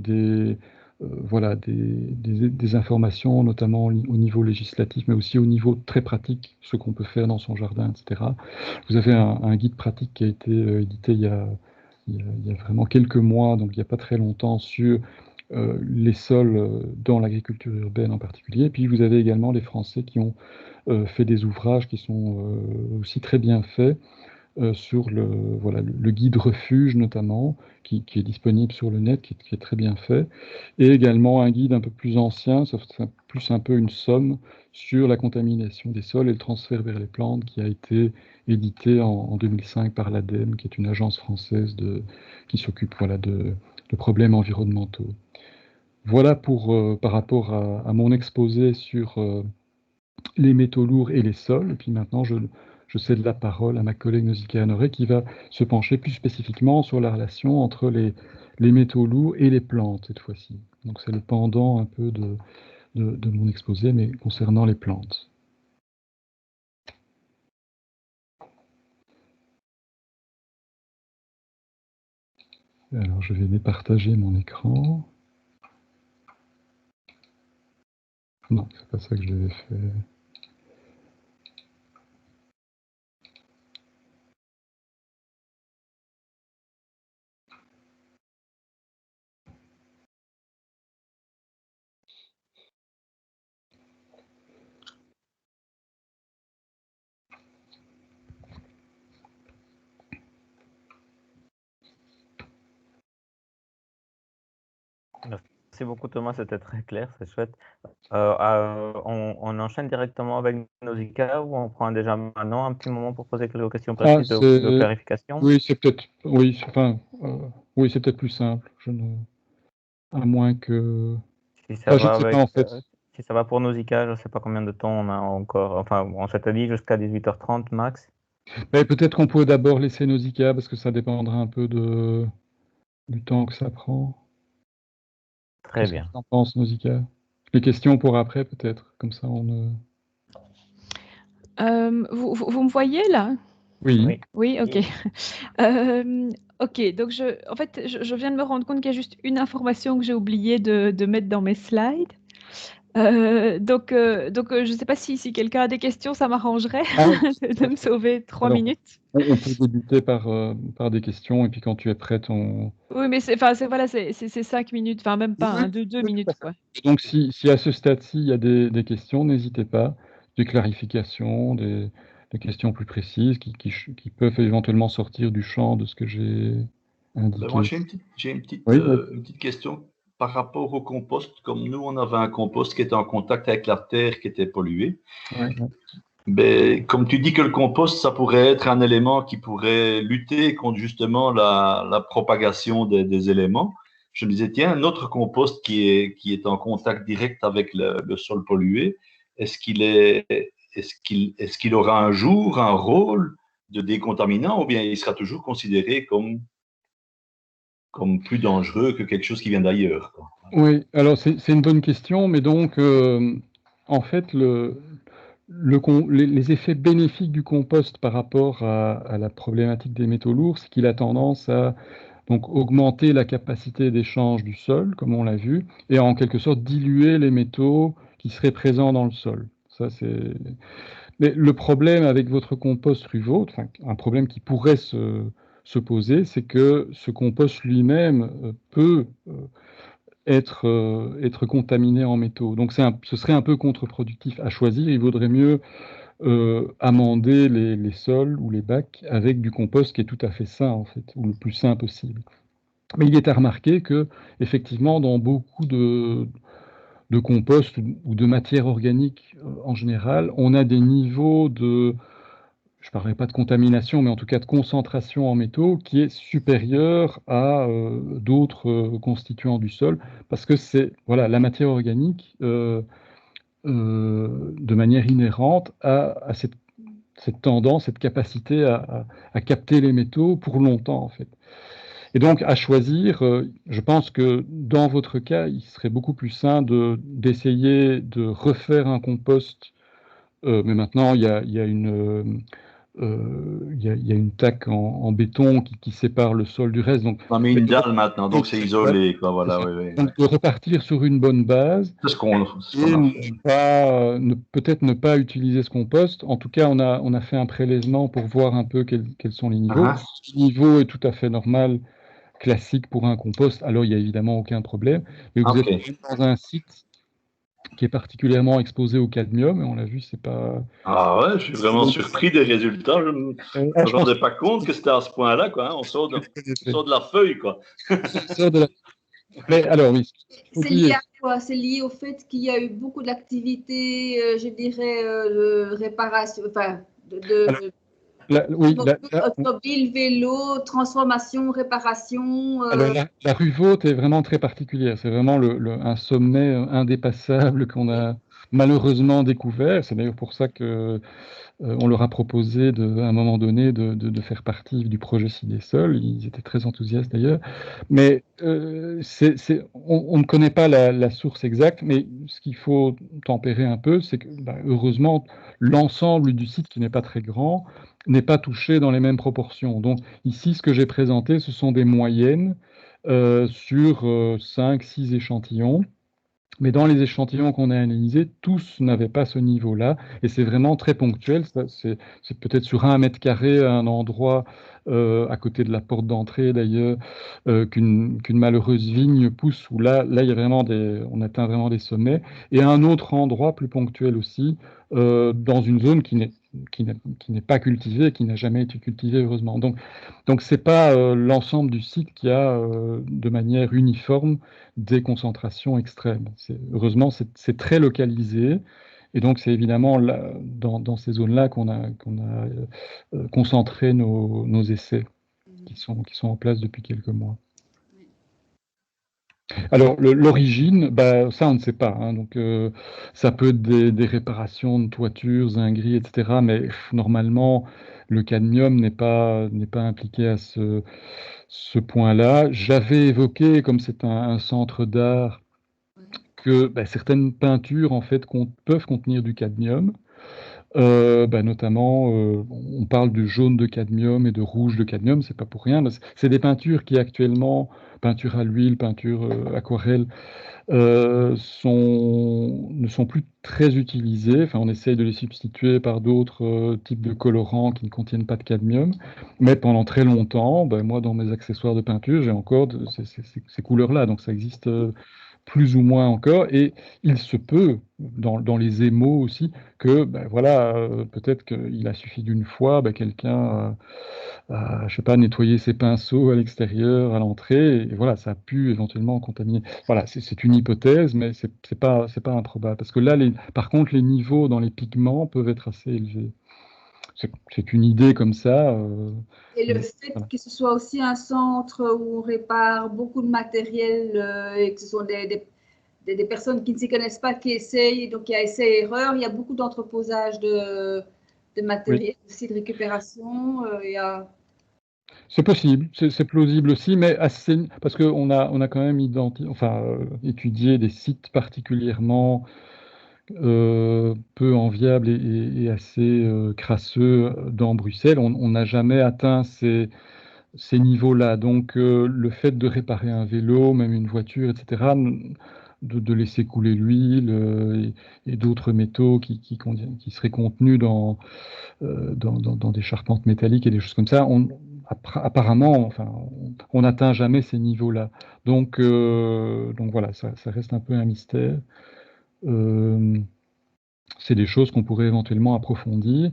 voilà, des informations, notamment au niveau législatif, mais aussi au niveau très pratique, ce qu'on peut faire dans son jardin, etc. Vous avez un guide pratique qui a été édité il y a vraiment quelques mois, donc il n'y a pas très longtemps, sur les sols dans l'agriculture urbaine en particulier. Et puis vous avez également les Français qui ont fait des ouvrages qui sont aussi très bien faits sur le guide refuge notamment, qui est disponible sur le net, qui est très bien fait, et également un guide un peu plus ancien, c'est plus un peu une somme sur la contamination des sols et le transfert vers les plantes, qui a été édité en 2005 par l'ADEME, qui est une agence française qui s'occupe de problèmes environnementaux. Voilà par rapport à mon exposé sur les métaux lourds et les sols. Et puis maintenant, je cède la parole à ma collègue Nausicaa Honoré qui va se pencher plus spécifiquement sur la relation entre les métaux lourds et les plantes cette fois-ci. Donc c'est le pendant un peu de mon exposé, mais concernant les plantes. Alors je vais départager mon écran. Non, c'est pas ça que je devais faire. Merci beaucoup Thomas, c'était très clair, c'est chouette. On enchaîne directement avec Nausicaa ou on prend déjà maintenant un petit moment pour poser quelques questions précises de clarification? Oui, c'est peut-être oui, c'est peut-être plus simple. À moins que... Si ça je ne va sais pas en fait. si ça va pour Nausicaa, je ne sais pas combien de temps on a encore. Enfin, on s'était dit jusqu'à 18h30 max. Mais peut-être qu'on pourrait d'abord laisser Nausicaa parce que ça dépendra un peu du temps que ça prend. Très Qu'est-ce que bien. tu en penses, Nausicaa? Les questions pour après, peut-être. Comme ça, Vous me voyez là? Oui. Oui, ok. Ok, donc en fait, je viens de me rendre compte qu'il y a juste une information que j'ai oublié de mettre dans mes slides. Donc, je ne sais pas si quelqu'un a des questions, ça m'arrangerait de me sauver 3 Alors, minutes. on peut débuter par des questions et puis quand tu es prête, Oui, mais c'est 5 minutes, enfin même pas, hein, 2 minutes, quoi. Donc, si à ce stade-ci, il y a des questions, n'hésitez pas, des clarifications, des questions plus précises qui peuvent éventuellement sortir du champ de ce que j'ai indiqué. Moi, j'ai une petite question par rapport au compost. Comme nous, on avait un compost qui était en contact avec la terre qui était polluée. Ouais. Mais comme tu dis que le compost, ça pourrait être un élément qui pourrait lutter contre justement la propagation des éléments. Je me disais, tiens, notre compost qui est en contact direct avec le sol pollué, est-ce qu'il aura un jour un rôle de décontaminant ou bien il sera toujours considéré comme plus dangereux que quelque chose qui vient d'ailleurs, quoi? Oui, alors c'est une bonne question, mais donc, en fait, les effets bénéfiques du compost par rapport à la problématique des métaux lourds, c'est qu'il a tendance à donc augmenter la capacité d'échange du sol, comme on l'a vu, et en quelque sorte diluer les métaux qui seraient présents dans le sol. Mais le problème avec votre compost Ruvault, enfin, un problème qui pourrait se poser, c'est que ce compost lui-même peut être contaminé en métaux. Donc ce serait un peu contre-productif à choisir. Il vaudrait mieux amender les sols ou les bacs avec du compost qui est tout à fait sain, en fait, ou le plus sain possible. Mais il est à remarquer que, effectivement, dans beaucoup de compost ou de matière organique en général, on a des niveaux je ne parlerai pas de contamination, mais en tout cas de concentration en métaux qui est supérieure à d'autres constituants du sol, parce que la matière organique, de manière inhérente, a cette tendance, cette capacité à capter les métaux pour longtemps, en fait. Et donc, à choisir, je pense que dans votre cas, il serait beaucoup plus sain d'essayer de refaire un compost, mais maintenant, il y a une taque en béton qui sépare le sol du reste. Donc, On a mis une dalle maintenant, donc c'est isolé, quoi. Voilà, oui. Donc, de repartir sur une bonne base. C'est ce qu'on a et peut-être ne pas utiliser ce compost. En tout cas, on a fait un prélèvement pour voir un peu quels sont les niveaux. Le niveau est tout à fait normal, classique pour un compost, alors il n'y a évidemment aucun problème. Mais vous êtes dans un site qui est particulièrement exposé au cadmium, et on l'a vu, c'est pas... Ah ouais, je suis vraiment surpris des résultats. Je ne me je pense rendais pas compte que c'était à ce point-là, quoi. Hein. On sort de la feuille, quoi. Mais alors, oui, c'est lié à quoi? C'est lié au fait qu'il y a eu beaucoup d'activités, je dirais, de réparation, enfin, automobile, vélo, transformation, réparation. Alors, la rue Vaute est vraiment très particulière. C'est vraiment un sommet indépassable qu'on a malheureusement découvert. C'est d'ailleurs pour ça que on leur a proposé à un moment donné de faire partie du projet Cidesol. Ils étaient très enthousiastes d'ailleurs. Mais on ne connaît pas la source exacte, mais ce qu'il faut tempérer un peu, c'est que heureusement, l'ensemble du site, qui n'est pas très grand, n'est pas touché dans les mêmes proportions. Donc ici, ce que j'ai présenté, ce sont des moyennes sur 5-6 échantillons. Mais dans les échantillons qu'on a analysés, tous n'avaient pas ce niveau-là, et c'est vraiment très ponctuel. C'est peut-être sur 1 mètre carré à un endroit, à côté de la porte d'entrée d'ailleurs, qu'une malheureuse vigne pousse, où là il y a vraiment on atteint vraiment des sommets, et à un autre endroit plus ponctuel aussi, dans une zone qui n'est pas cultivée, qui n'a jamais été cultivée heureusement. Donc c'est pas l'ensemble du site qui a de manière uniforme des concentrations extrêmes. Heureusement, c'est très localisé. Et donc, c'est évidemment là, dans ces zones-là qu'on a concentré nos essais qui sont en place depuis quelques mois. Alors, l'origine, ça, on ne sait pas. Hein. Donc, ça peut être des réparations de toitures, zingueries, etc. Mais normalement, le cadmium n'est pas impliqué à ce point-là. J'avais évoqué, comme c'est un centre d'art, que certaines peintures en fait peuvent contenir du cadmium. Notamment, on parle de jaune de cadmium et de rouge de cadmium, c'est pas pour rien. C'est des peintures qui actuellement, peinture à l'huile, peinture aquarelle, ne sont plus très utilisées. Enfin, on essaye de les substituer par d'autres types de colorants qui ne contiennent pas de cadmium. Mais pendant très longtemps, moi, dans mes accessoires de peinture, j'ai encore ces couleurs-là. Donc, ça existe plus ou moins encore, et il se peut, dans les émaux aussi, que peut-être qu'il a suffi d'une fois, quelqu'un je sais pas, nettoyer ses pinceaux à l'extérieur, à l'entrée, et voilà, ça a pu éventuellement contaminer. Voilà, c'est une hypothèse, mais c'est pas improbable, parce que là, par contre, les niveaux dans les pigments peuvent être assez élevés. C'est une idée comme ça. Et le fait que ce soit aussi un centre où on répare beaucoup de matériel et que ce sont des personnes qui ne s'y connaissent pas qui essayent, donc il y a essai-erreur, il y a beaucoup d'entreposage de matériel, aussi de récupération. C'est possible, c'est plausible aussi, mais assez, parce qu'on a quand même étudié des sites particulièrement peu enviables et assez crasseux dans Bruxelles. On n'a jamais atteint ces niveaux-là. Donc, le fait de réparer un vélo, même une voiture, etc., de laisser couler l'huile et d'autres métaux qui seraient contenus dans des charpentes métalliques et des choses comme ça, apparemment, on n'atteint jamais ces niveaux-là. Donc voilà, ça reste un peu un mystère. C'est des choses qu'on pourrait éventuellement approfondir.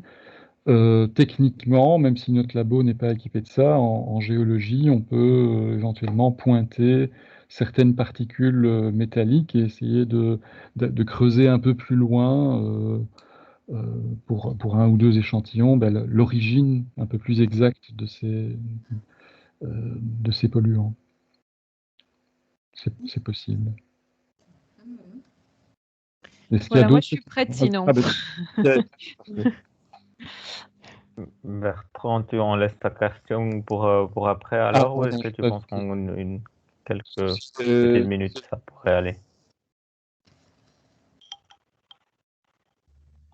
Techniquement, même si notre labo n'est pas équipé de ça, en géologie, on peut éventuellement pointer certaines particules métalliques et essayer de creuser un peu plus loin pour un ou deux échantillons l'origine un peu plus exacte de ces polluants. C'est possible. Voilà, moi je suis prête sinon. Bertrand, on laisse ta question pour après alors, ou est-ce que tu penses qu'en quelques petites minutes ça pourrait aller?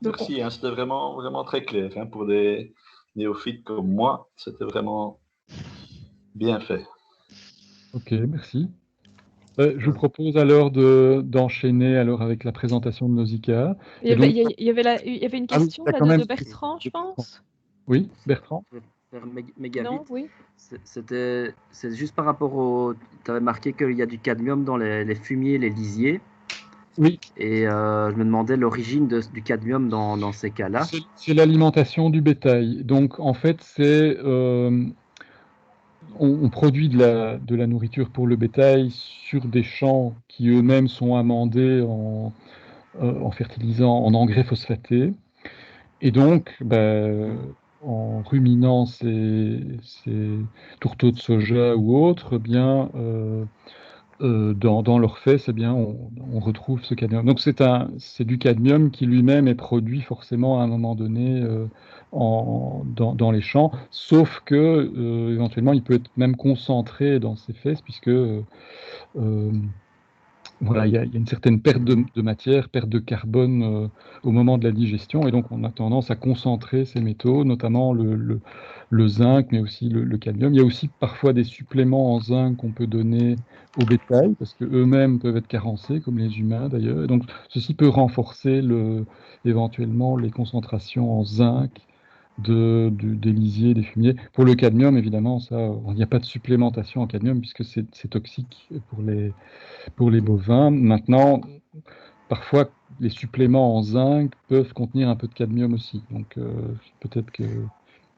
Merci, hein, c'était vraiment, vraiment très clair. Hein, pour des néophytes comme moi, c'était vraiment bien fait. Ok, merci. Je vous propose alors d'enchaîner avec la présentation de Nausicaa. Il y avait une question de Bertrand, je pense. Oui, Bertrand. Non, oui. C'est juste par rapport tu avais marqué qu'il y a du cadmium dans les fumiers, les lisiers. Oui. Et je me demandais l'origine du cadmium dans ces cas-là. C'est l'alimentation du bétail. Donc, en fait, on produit de la nourriture pour le bétail sur des champs qui eux-mêmes sont amendés en fertilisants, en engrais phosphatés. Et donc, en ruminant ces tourteaux de soja ou autres, eh bien, dans leurs fesses, eh bien, on retrouve ce cadmium. Donc c'est du cadmium qui lui-même est produit forcément à un moment donné dans les champs, sauf que éventuellement il peut être même concentré dans ces fesses, puisque voilà, il y a une certaine perte de matière, perte de carbone au moment de la digestion, et donc on a tendance à concentrer ces métaux, notamment le zinc, mais aussi le cadmium. Il y a aussi parfois des suppléments en zinc qu'on peut donner au bétail, parce qu'eux-mêmes peuvent être carencés, comme les humains d'ailleurs. Et donc ceci peut renforcer éventuellement les concentrations en zinc des lisiers, des fumiers. Pour le cadmium, évidemment, il n'y a pas de supplémentation en cadmium, puisque c'est toxique pour les bovins. Maintenant, parfois, les suppléments en zinc peuvent contenir un peu de cadmium aussi. Donc, peut-être qu'il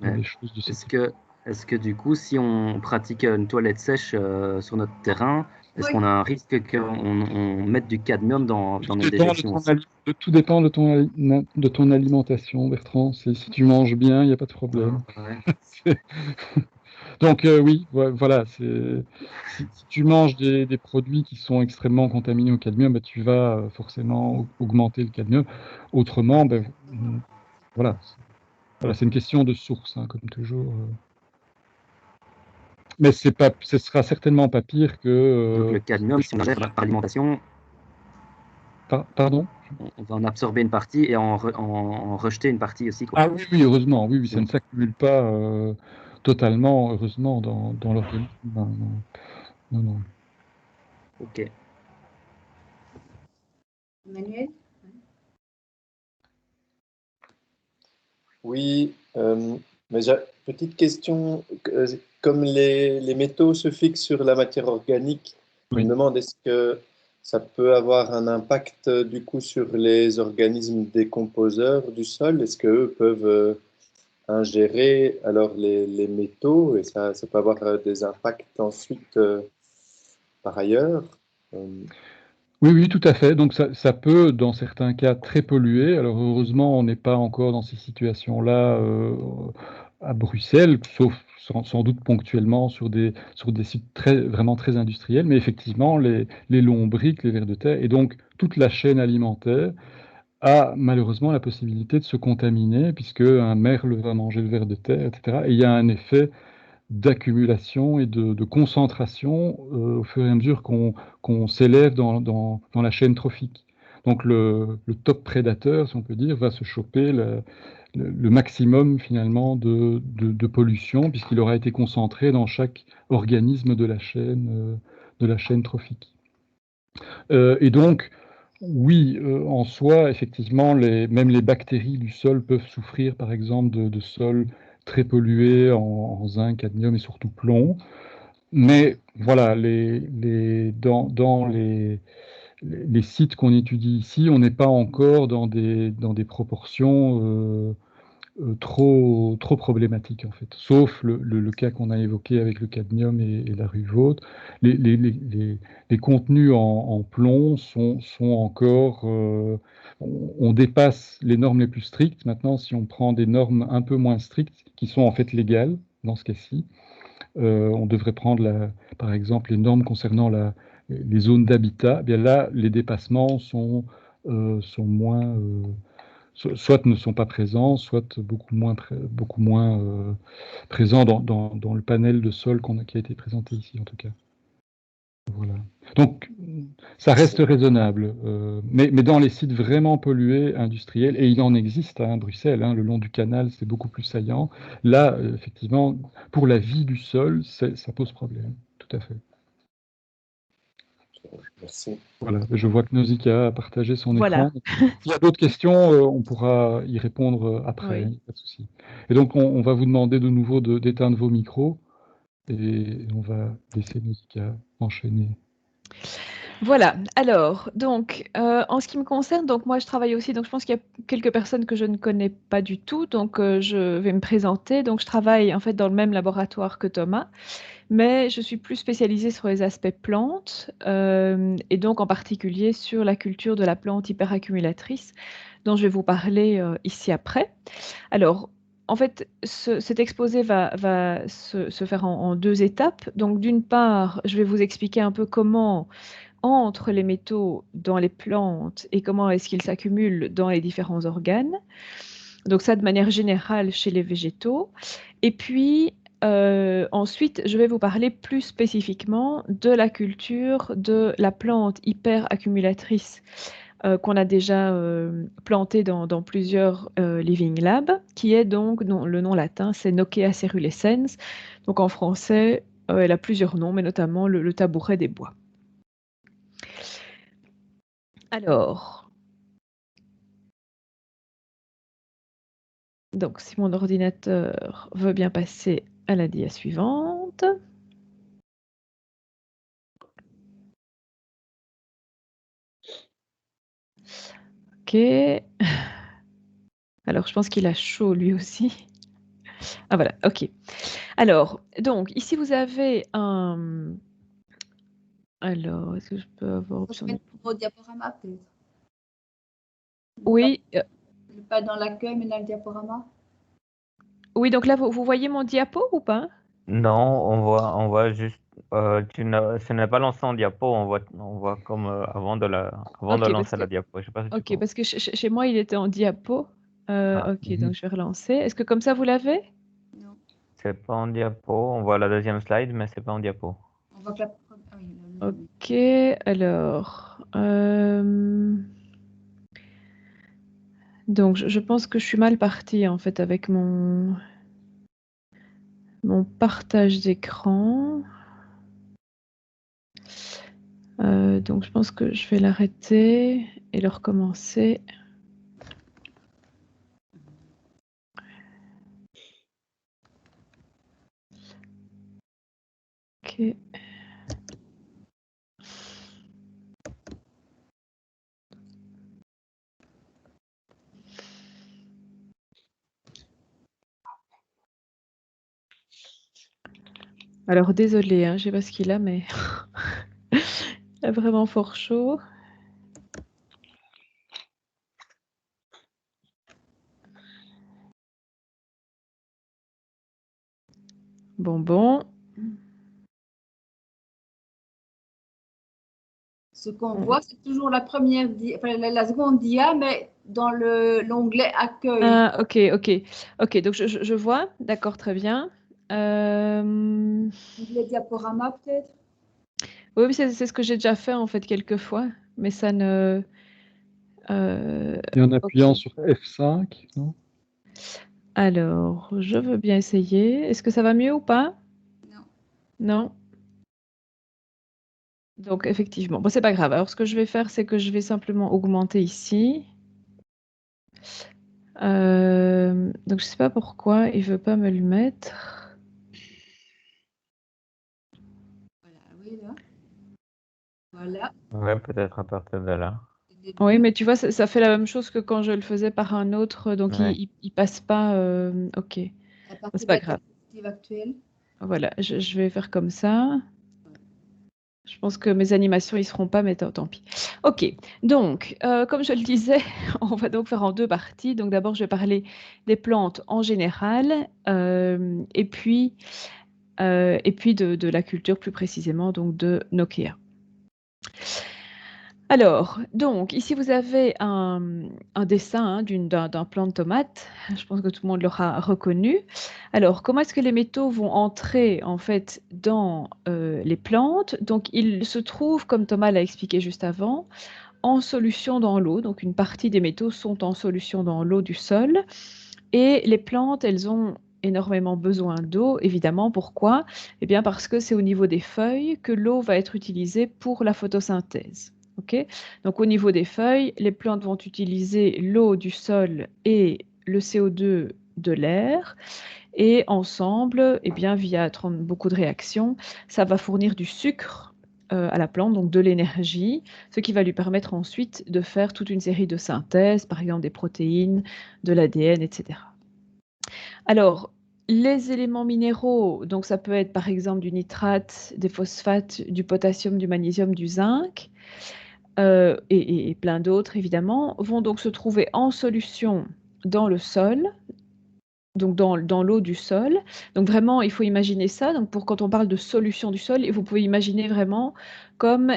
y a des choses de ce type. Est-ce que du coup, si on pratique une toilette sèche sur notre terrain, est-ce qu'on a un risque qu'on mette du cadmium dans nos déjections? Tout dépend de ton alimentation, Bertrand. Si tu manges bien, il n'y a pas de problème. Ouais. Donc oui, voilà. Si tu manges des produits qui sont extrêmement contaminés au cadmium, tu vas forcément augmenter le cadmium. Autrement, voilà, c'est une question de source, hein, comme toujours. Mais ce sera certainement pas pire que. Donc le cadmium, si on ingère par alimentation, pardon? On va en absorber une partie et en rejeter une partie aussi, quoi. Ah oui, heureusement, oui, ça ne s'accumule pas totalement, heureusement, dans l'organisme. Non. Ok. Emmanuel? Oui, mais petite question, comme les métaux se fixent sur la matière organique, je me demande est-ce que ça peut avoir un impact du coup sur les organismes décomposeurs du sol? Est-ce qu'eux peuvent ingérer alors les métaux et ça peut avoir des impacts ensuite par ailleurs? Oui, tout à fait. Donc ça peut, dans certains cas, très polluer. Alors heureusement, on n'est pas encore dans ces situations-là à Bruxelles, sauf sans doute ponctuellement sur des sites vraiment très industriels. Mais effectivement, les lombrics, les vers de terre, et donc toute la chaîne alimentaire a malheureusement la possibilité de se contaminer, puisque un merle va manger le ver de terre, etc. Et il y a un effet d'accumulation et de concentration au fur et à mesure qu'on s'élève dans la chaîne trophique. Donc le top prédateur, si on peut dire, va se choper le maximum finalement de pollution, puisqu'il aura été concentré dans chaque organisme de la chaîne trophique. Et donc, oui, en soi, effectivement, même les bactéries du sol peuvent souffrir, par exemple, de sols très pollués en zinc, cadmium et surtout plomb. Mais voilà, dans les sites qu'on étudie ici, on n'est pas encore dans des proportions trop problématiques, en fait. Sauf le cas qu'on a évoqué avec le cadmium et la ruvaude. Les contenus en plomb sont encore. On dépasse les normes les plus strictes. Maintenant, si on prend des normes un peu moins strictes, qui sont en fait légales dans ce cas-ci, on devrait prendre, par exemple, les normes concernant les zones d'habitat. Bien là, les dépassements sont moins. Soit ne sont pas présents, soit beaucoup moins présents dans le panel de sol qui a été présenté ici, en tout cas. Voilà. Donc, ça reste raisonnable. Mais dans les sites vraiment pollués, industriels, et il en existe à Bruxelles, le long du canal, c'est beaucoup plus saillant. Là, effectivement, pour la vie du sol, ça pose problème. Tout à fait. Merci. Voilà, je vois que Nausicaa a partagé son écran. S'il y a d'autres questions, on pourra y répondre après, Oui. pas de souci. Et donc, on va vous demander de nouveau d'éteindre vos micros et on va laisser Nausicaa enchaîner. Voilà, alors, donc, en ce qui me concerne, donc moi je travaille aussi, donc je pense qu'il y a quelques personnes que je ne connais pas du tout, donc je vais me présenter. Donc je travaille en fait dans le même laboratoire que Thomas, mais je suis plus spécialisée sur les aspects plantes, et donc en particulier sur la culture de la plante hyperaccumulatrice, dont je vais vous parler ici après. Alors, en fait, cet exposé va se faire en deux étapes. Donc d'une part, je vais vous expliquer un peu comment entre les métaux dans les plantes et comment est-ce qu'ils s'accumulent dans les différents organes. Donc ça de manière générale chez les végétaux. Et puis ensuite, je vais vous parler plus spécifiquement de la culture de la plante hyperaccumulatrice qu'on a déjà plantée dans plusieurs living labs, qui est donc, le nom latin, c'est Nockea cerulescens. Donc en français, elle a plusieurs noms, mais notamment le tabouret des bois. Alors, donc si mon ordinateur veut bien passer à la dia suivante. Ok. Alors, je pense qu'il a chaud lui aussi. Ah voilà, ok. Alors, donc, ici vous avez un... Alors, est-ce que je peux avoir option de... Au diaporama, peut-être. Oui, Pas dans l'accueil, mais dans le diaporama. oui, donc là, vous voyez mon diapo ou pas? Non, on voit juste, ce n'est pas lancé en diapo, on voit comme avant de Ok, lancer la diapo. Je sais pas si tu ok, comprends. parce que chez moi, il était en diapo. Ok, donc je vais relancer. Est-ce que comme ça, vous l'avez? Non. C'est pas en diapo, on voit la deuxième slide, mais c'est pas en diapo. On voit que la... ah oui, Ok, alors... Donc, je pense que je suis mal partie, en fait, avec mon partage d'écran. Donc, je pense que je vais l'arrêter et le recommencer. Ok. Alors, désolé, hein, je sais pas ce qu'il a, mais il a vraiment fort chaud. Bon. Ce qu'on voit, c'est toujours la première enfin, la seconde dia, mais dans l'onglet accueil. Ah, ok. Donc, je vois. D'accord, très bien. Le diaporama, peut-être. Oui, c'est ce que j'ai déjà fait, en fait, quelques fois, mais ça ne... Et en appuyant ok. sur F5, non? Alors, je veux bien essayer. Est-ce que ça va mieux ou pas? Non. Non? Donc, effectivement. Bon, c'est pas grave. Alors, ce que je vais faire, c'est que je vais simplement augmenter ici. Donc, je sais pas pourquoi il veut pas me le mettre. Voilà, oui, là. Voilà. Ouais, peut-être à partir de là. Oui, mais tu vois, ça fait la même chose que quand je le faisais par un autre, donc Ouais. il passe pas. Ok, À partir c'est de pas la grave. diapositive actuelle. Voilà, je vais faire comme ça. Je pense que mes animations, ils seront pas, mais tant pis. Ok, donc, comme je le disais, on va donc faire en deux parties. Donc d'abord, je vais parler des plantes en général, et puis de la culture plus précisément, donc de Nockea. Alors, donc, ici vous avez un dessin hein, d'un plant de tomate. Je pense que tout le monde l'aura reconnu. Alors, comment est-ce que les métaux vont entrer en fait dans les plantes? Donc, ils se trouvent, comme Thomas l'a expliqué juste avant, en solution dans l'eau. Donc, une partie des métaux sont en solution dans l'eau du sol. Et les plantes, elles ont énormément besoin d'eau, évidemment. Pourquoi? Eh bien, parce que c'est au niveau des feuilles que l'eau va être utilisée pour la photosynthèse. Okay. Donc, au niveau des feuilles, les plantes vont utiliser l'eau du sol et le CO2 de l'air. Et ensemble, eh bien, via beaucoup de réactions, ça va fournir du sucre à la plante, donc de l'énergie, ce qui va lui permettre ensuite de faire toute une série de synthèses, par exemple des protéines, de l'ADN, etc. Alors, les éléments minéraux, donc ça peut être par exemple du nitrate, des phosphates, du potassium, du magnésium, du zinc, et plein d'autres évidemment, vont donc se trouver en solution dans le sol, donc dans l'eau du sol. Donc vraiment, il faut imaginer ça. Donc quand on parle de solution du sol, vous pouvez imaginer vraiment comme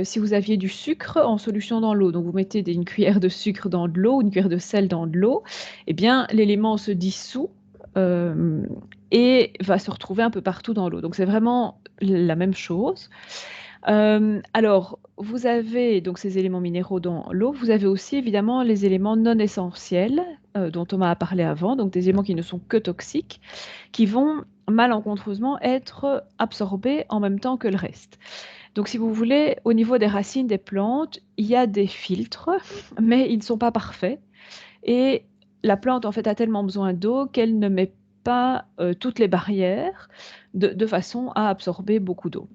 si vous aviez du sucre en solution dans l'eau. Donc vous mettez une cuillère de sucre dans de l'eau, une cuillère de sel dans de l'eau, eh bien l'élément se dissout et va se retrouver un peu partout dans l'eau. Donc c'est vraiment la même chose. Alors, vous avez donc ces éléments minéraux dans l'eau. Vous avez aussi évidemment les éléments non essentiels dont Thomas a parlé avant, donc des éléments qui ne sont que toxiques, qui vont malencontreusement être absorbés en même temps que le reste. Donc, si vous voulez, au niveau des racines des plantes, il y a des filtres, mais ils ne sont pas parfaits. Et la plante, en fait, a tellement besoin d'eau qu'elle ne met pas toutes les barrières de façon à absorber beaucoup d'eau.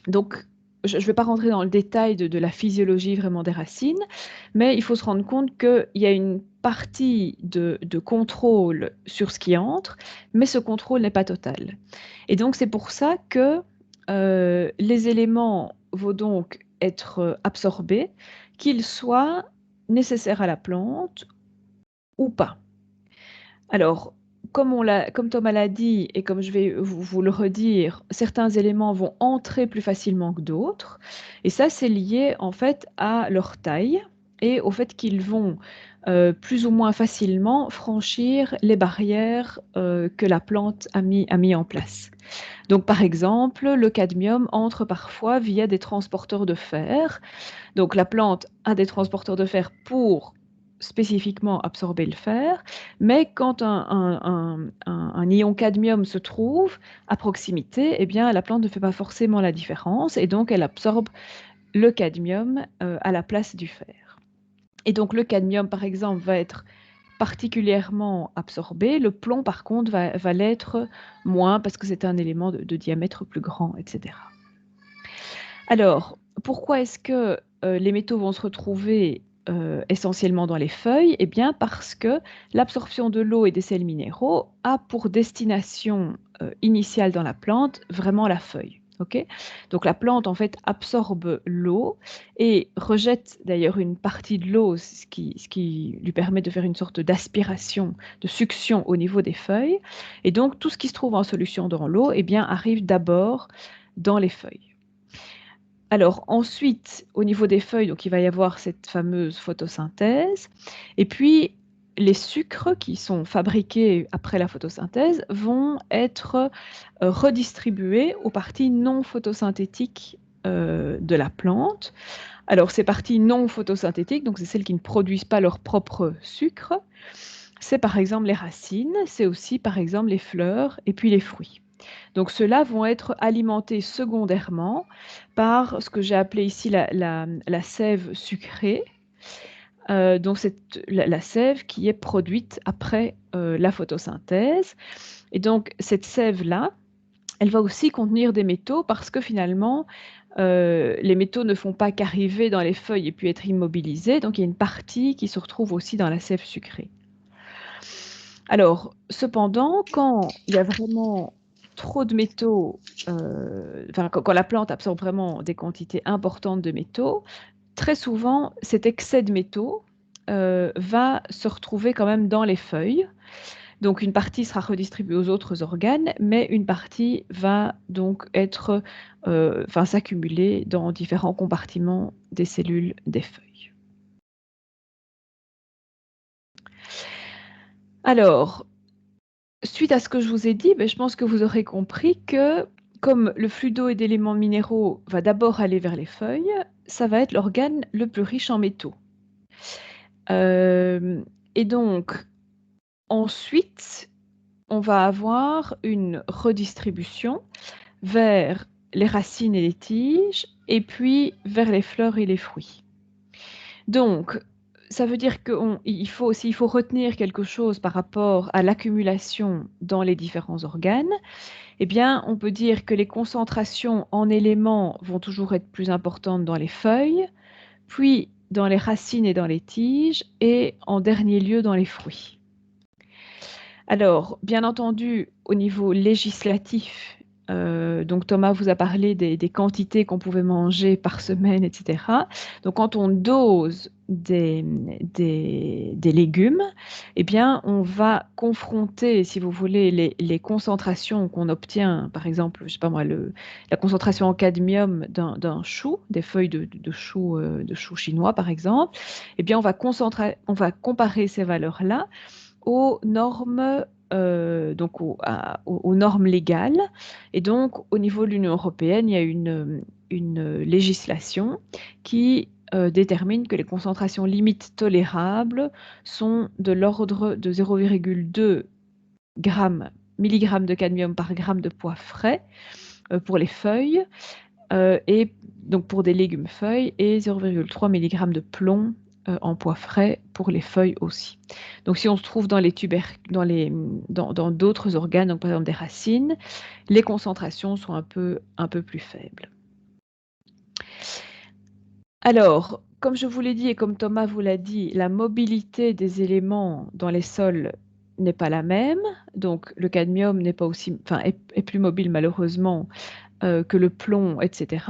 Donc, je ne vais pas rentrer dans le détail de la physiologie vraiment des racines, mais il faut se rendre compte qu'il y a une partie de contrôle sur ce qui entre, mais ce contrôle n'est pas total. Et donc, c'est pour ça que les éléments vont donc être absorbés, qu'ils soient nécessaires à la plante ou pas. Alors, comme Thomas l'a dit, et comme je vais vous le redire, certains éléments vont entrer plus facilement que d'autres. Et ça, c'est lié en fait à leur taille et au fait qu'ils vont plus ou moins facilement franchir les barrières que la plante a mis en place. Donc, par exemple, le cadmium entre parfois via des transporteurs de fer. Donc, la plante a des transporteurs de fer pour spécifiquement absorber le fer, mais quand un ion cadmium se trouve à proximité, eh bien, la plante ne fait pas forcément la différence et donc elle absorbe le cadmium à la place du fer. Et donc le cadmium, par exemple, va être particulièrement absorbé. Le plomb, par contre, va l'être moins parce que c'est un élément de diamètre plus grand, etc. Alors, pourquoi est-ce que les métaux vont se retrouver essentiellement dans les feuilles? Eh bien, parce que l'absorption de l'eau et des sels minéraux a pour destination initiale dans la plante vraiment la feuille. Okay, donc la plante en fait absorbe l'eau et rejette d'ailleurs une partie de l'eau, ce qui lui permet de faire une sorte d'aspiration, de succion au niveau des feuilles. Et donc tout ce qui se trouve en solution dans l'eau, eh bien arrive d'abord dans les feuilles. Alors ensuite, au niveau des feuilles, donc il va y avoir cette fameuse photosynthèse. Et puis les sucres qui sont fabriqués après la photosynthèse vont être redistribués aux parties non photosynthétiques de la plante. Alors ces parties non photosynthétiques, donc c'est celles qui ne produisent pas leur propre sucre, c'est par exemple les racines, c'est aussi par exemple les fleurs et puis les fruits. Donc ceux-là vont être alimentés secondairement par ce que j'ai appelé ici la sève sucrée. Donc c'est la sève qui est produite après la photosynthèse. Et donc cette sève-là, elle va aussi contenir des métaux parce que finalement, les métaux ne font pas qu'arriver dans les feuilles et puis être immobilisés. Donc il y a une partie qui se retrouve aussi dans la sève sucrée. Alors, cependant, quand il y a vraiment trop de métaux, quand la plante absorbe vraiment des quantités importantes de métaux, très souvent, cet excès de métaux va se retrouver quand même dans les feuilles. Donc, une partie sera redistribuée aux autres organes, mais une partie va donc s'accumuler dans différents compartiments des cellules des feuilles. Alors, suite à ce que je vous ai dit, je pense que vous aurez compris que comme le flux d'eau et d'éléments minéraux va d'abord aller vers les feuilles, ça va être l'organe le plus riche en métaux. Et donc, ensuite, on va avoir une redistribution vers les racines et les tiges, et puis vers les fleurs et les fruits. Donc, ça veut dire qu'il faut retenir quelque chose par rapport à l'accumulation dans les différents organes. Eh bien, on peut dire que les concentrations en éléments vont toujours être plus importantes dans les feuilles, puis dans les racines et dans les tiges, et en dernier lieu dans les fruits. Alors, bien entendu, au niveau législatif, donc Thomas vous a parlé des quantités qu'on pouvait manger par semaine, etc. Donc, quand on dose des légumes, eh bien, on va confronter, si vous voulez, les concentrations qu'on obtient, par exemple, je sais pas moi, la concentration en cadmium d'un chou, des feuilles de chou chinois, par exemple. Eh bien, on va comparer ces valeurs-là aux normes, donc aux normes légales. Et donc, au niveau de l'Union européenne, il y a une législation qui détermine que les concentrations limites tolérables sont de l'ordre de 0,2 mg de cadmium par gramme de pois frais pour les feuilles, et donc pour des légumes feuilles, et 0,3 mg de plomb en pois frais pour les feuilles aussi. Donc si on se trouve dans d'autres organes, donc par exemple des racines, les concentrations sont un peu plus faibles. Alors, comme je vous l'ai dit et comme Thomas vous l'a dit, la mobilité des éléments dans les sols n'est pas la même. Donc le cadmium n'est pas aussi, est plus mobile malheureusement que le plomb, etc.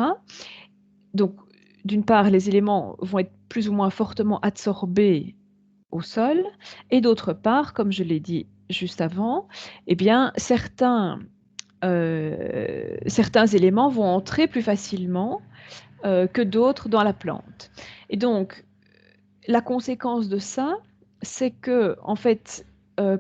Donc, d'une part, les éléments vont être plus ou moins fortement adsorbés au sol, et d'autre part, comme je l'ai dit juste avant, eh bien, certains éléments vont entrer plus facilement que d'autres dans la plante. Et donc, la conséquence de ça, c'est que, en fait,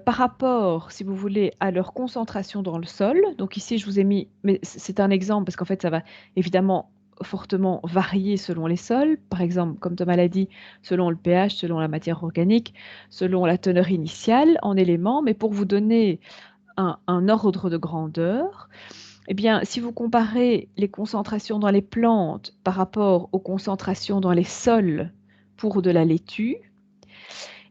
par rapport, si vous voulez, à leur concentration dans le sol, donc ici je vous ai mis, mais c'est un exemple parce qu'en fait ça va évidemment fortement varier selon les sols, par exemple, comme Thomas l'a dit, selon le pH, selon la matière organique, selon la teneur initiale en éléments, mais pour vous donner un ordre de grandeur, eh bien, si vous comparez les concentrations dans les plantes par rapport aux concentrations dans les sols pour de la laitue,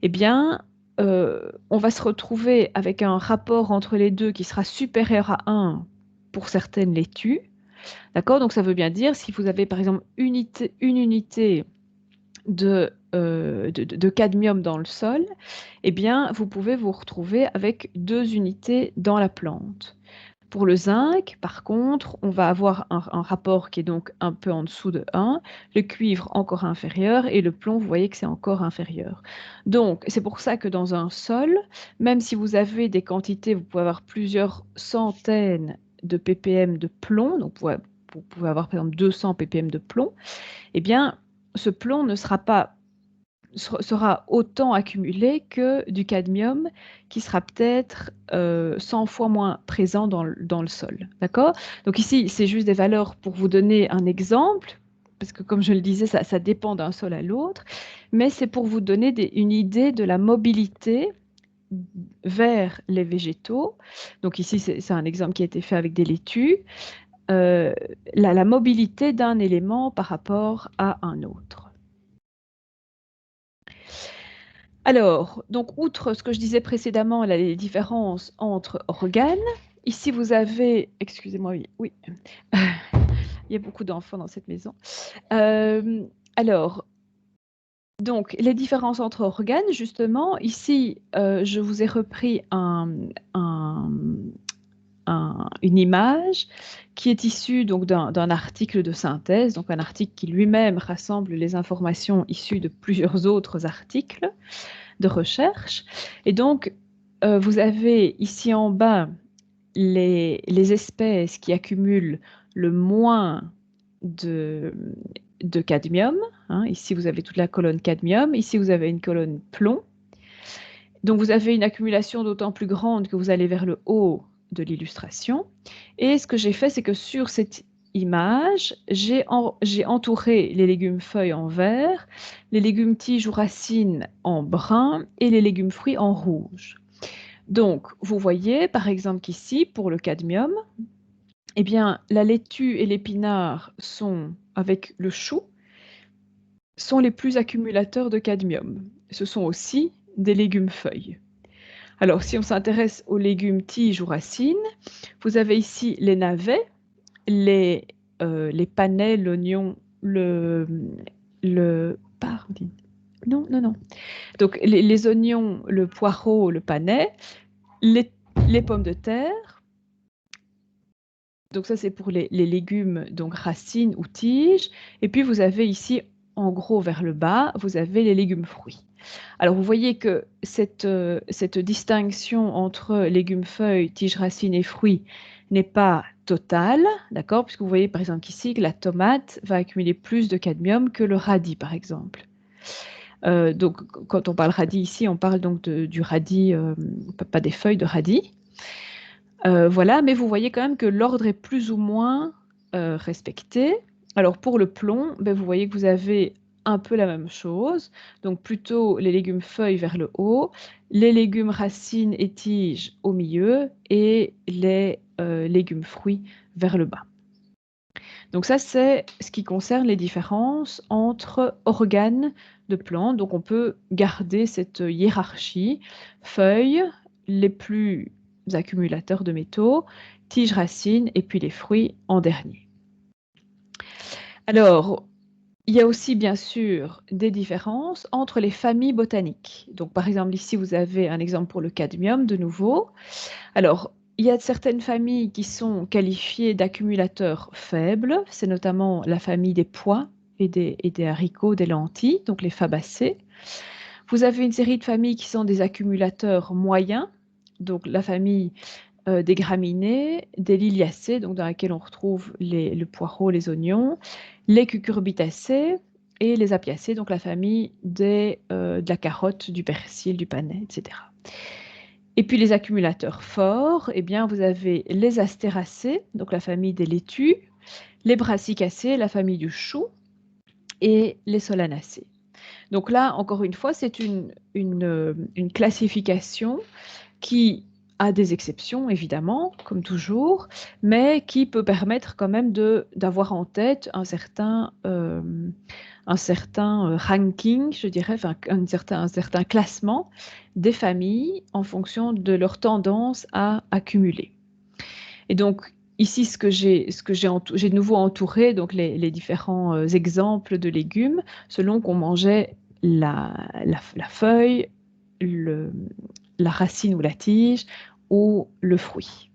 eh bien, on va se retrouver avec un rapport entre les deux qui sera supérieur à 1 pour certaines laitues. D'accord? Donc, ça veut bien dire, si vous avez par exemple une unité de cadmium dans le sol, eh bien, vous pouvez vous retrouver avec 2 unités dans la plante. Pour le zinc, par contre, on va avoir un rapport qui est donc un peu en dessous de 1, le cuivre encore inférieur et le plomb, vous voyez que c'est encore inférieur. Donc, c'est pour ça que dans un sol, même si vous avez des quantités, vous pouvez avoir plusieurs centaines de ppm de plomb, donc vous pouvez avoir par exemple 200 ppm de plomb, eh bien, ce plomb ne sera autant accumulé que du cadmium qui sera peut-être 100 fois moins présent dans le sol. D'accord? Donc ici, c'est juste des valeurs pour vous donner un exemple, parce que comme je le disais, ça dépend d'un sol à l'autre, mais c'est pour vous donner une idée de la mobilité vers les végétaux. Donc ici, c'est un exemple qui a été fait avec des laitues. La mobilité d'un élément par rapport à un autre. Alors, donc, outre ce que je disais précédemment, les différences entre organes, ici vous avez, excusez-moi, oui, il y a beaucoup d'enfants dans cette maison. Alors, donc, les différences entre organes, justement, ici, je vous ai repris une image qui est issue donc d'un article de synthèse, donc un article qui lui-même rassemble les informations issues de plusieurs autres articles de recherche. Et donc, vous avez ici en bas les espèces qui accumulent le moins de cadmium. Hein. Ici, vous avez toute la colonne cadmium. Ici, vous avez une colonne plomb. Donc, vous avez une accumulation d'autant plus grande que vous allez vers le haut de l'illustration. Et ce que j'ai fait, c'est que sur cette image, j'ai entouré les légumes feuilles en vert, les légumes tiges ou racines en brun et les légumes fruits en rouge. Donc, vous voyez par exemple qu'ici, pour le cadmium, eh bien, la laitue et l'épinard avec le chou, sont les plus accumulateurs de cadmium. ce sont aussi des légumes feuilles. Alors, si on s'intéresse aux légumes tiges ou racines, vous avez ici les navets, les panais, l'oignon, pardon. Non. Donc, les oignons, le poireau, le panais, les pommes de terre. Donc, ça, c'est pour les légumes, donc racines ou tiges. Et puis, vous avez ici, en gros, vers le bas, vous avez les légumes fruits. Alors, vous voyez que cette distinction entre légumes feuilles, tiges, racines et fruits n'est pas totale, d'accord? Puisque vous voyez, par exemple, ici, que la tomate va accumuler plus de cadmium que le radis, par exemple. Donc, quand on parle radis ici, on parle donc du radis, pas des feuilles de radis. Voilà, mais vous voyez quand même que l'ordre est plus ou moins respecté. Alors, pour le plomb, ben, vous voyez que vous avez un peu la même chose. Donc, plutôt les légumes feuilles vers le haut, les légumes racines et tiges au milieu et les légumes fruits vers le bas. Donc ça, c'est ce qui concerne les différences entre organes de plantes. Donc on peut garder cette hiérarchie. Feuilles, les plus accumulateurs de métaux, tiges, racines et puis les fruits en dernier. Alors, il y a aussi bien sûr des différences entre les familles botaniques. Donc par exemple ici vous avez un exemple pour le cadmium de nouveau. Alors il y a certaines familles qui sont qualifiées d'accumulateurs faibles, c'est notamment la famille des pois et des haricots, des lentilles, donc les fabacées. Vous avez une série de familles qui sont des accumulateurs moyens, donc la famille des graminées, des liliacées, donc dans laquelle on retrouve le poireau, les oignons, les cucurbitacées et les apiacées, donc la famille de la carotte, du persil, du panais, etc. Et puis les accumulateurs forts, eh bien vous avez les astéracées, donc la famille des laitues, les brassicacées, la famille du chou, et les solanacées. Donc là, encore une fois, c'est une classification qui a des exceptions, évidemment, comme toujours, mais qui peut permettre quand même d'avoir en tête un certain ranking, je dirais, enfin, un certain classement des familles en fonction de leur tendance à accumuler. Et donc, ici, j'ai de nouveau entouré donc les différents exemples de légumes selon qu'on mangeait la feuille, la racine ou la tige ou le fruit.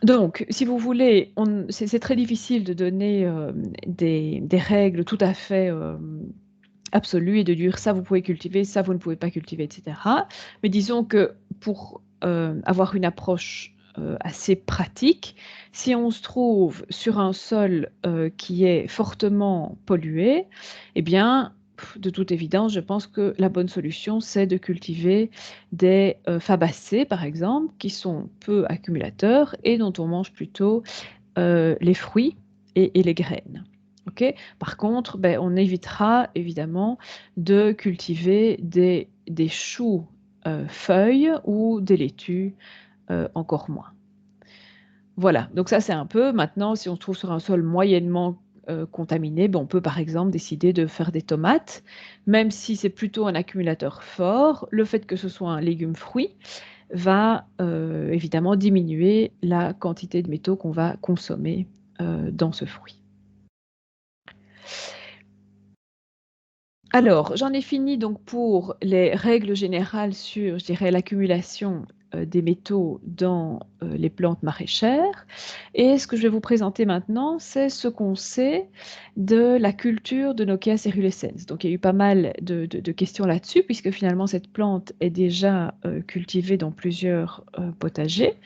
Donc, si vous voulez, c'est très difficile de donner des règles tout à fait absolues et de dire ça vous pouvez cultiver, ça vous ne pouvez pas cultiver, etc. Mais disons que pour avoir une approche assez pratique, si on se trouve sur un sol qui est fortement pollué, eh bien, de toute évidence, je pense que la bonne solution, c'est de cultiver des fabacées, par exemple, qui sont peu accumulateurs et dont on mange plutôt les fruits et les graines. Okay. Par contre, ben, on évitera évidemment de cultiver des choux feuilles ou des laitues encore moins. Voilà, donc ça c'est un peu, maintenant si on se trouve sur un sol moyennement contaminé, ben, on peut par exemple décider de faire des tomates, même si c'est plutôt un accumulateur fort, le fait que ce soit un légume fruit va évidemment diminuer la quantité de métaux qu'on va consommer dans ce fruit. Alors, j'en ai fini donc pour les règles générales sur, je dirais, l'accumulation des métaux dans les plantes maraîchères. Et ce que je vais vous présenter maintenant, c'est ce qu'on sait de la culture de Nokia cerulescens. Donc, il y a eu pas mal de questions là-dessus, puisque finalement, cette plante est déjà cultivée dans plusieurs potagers.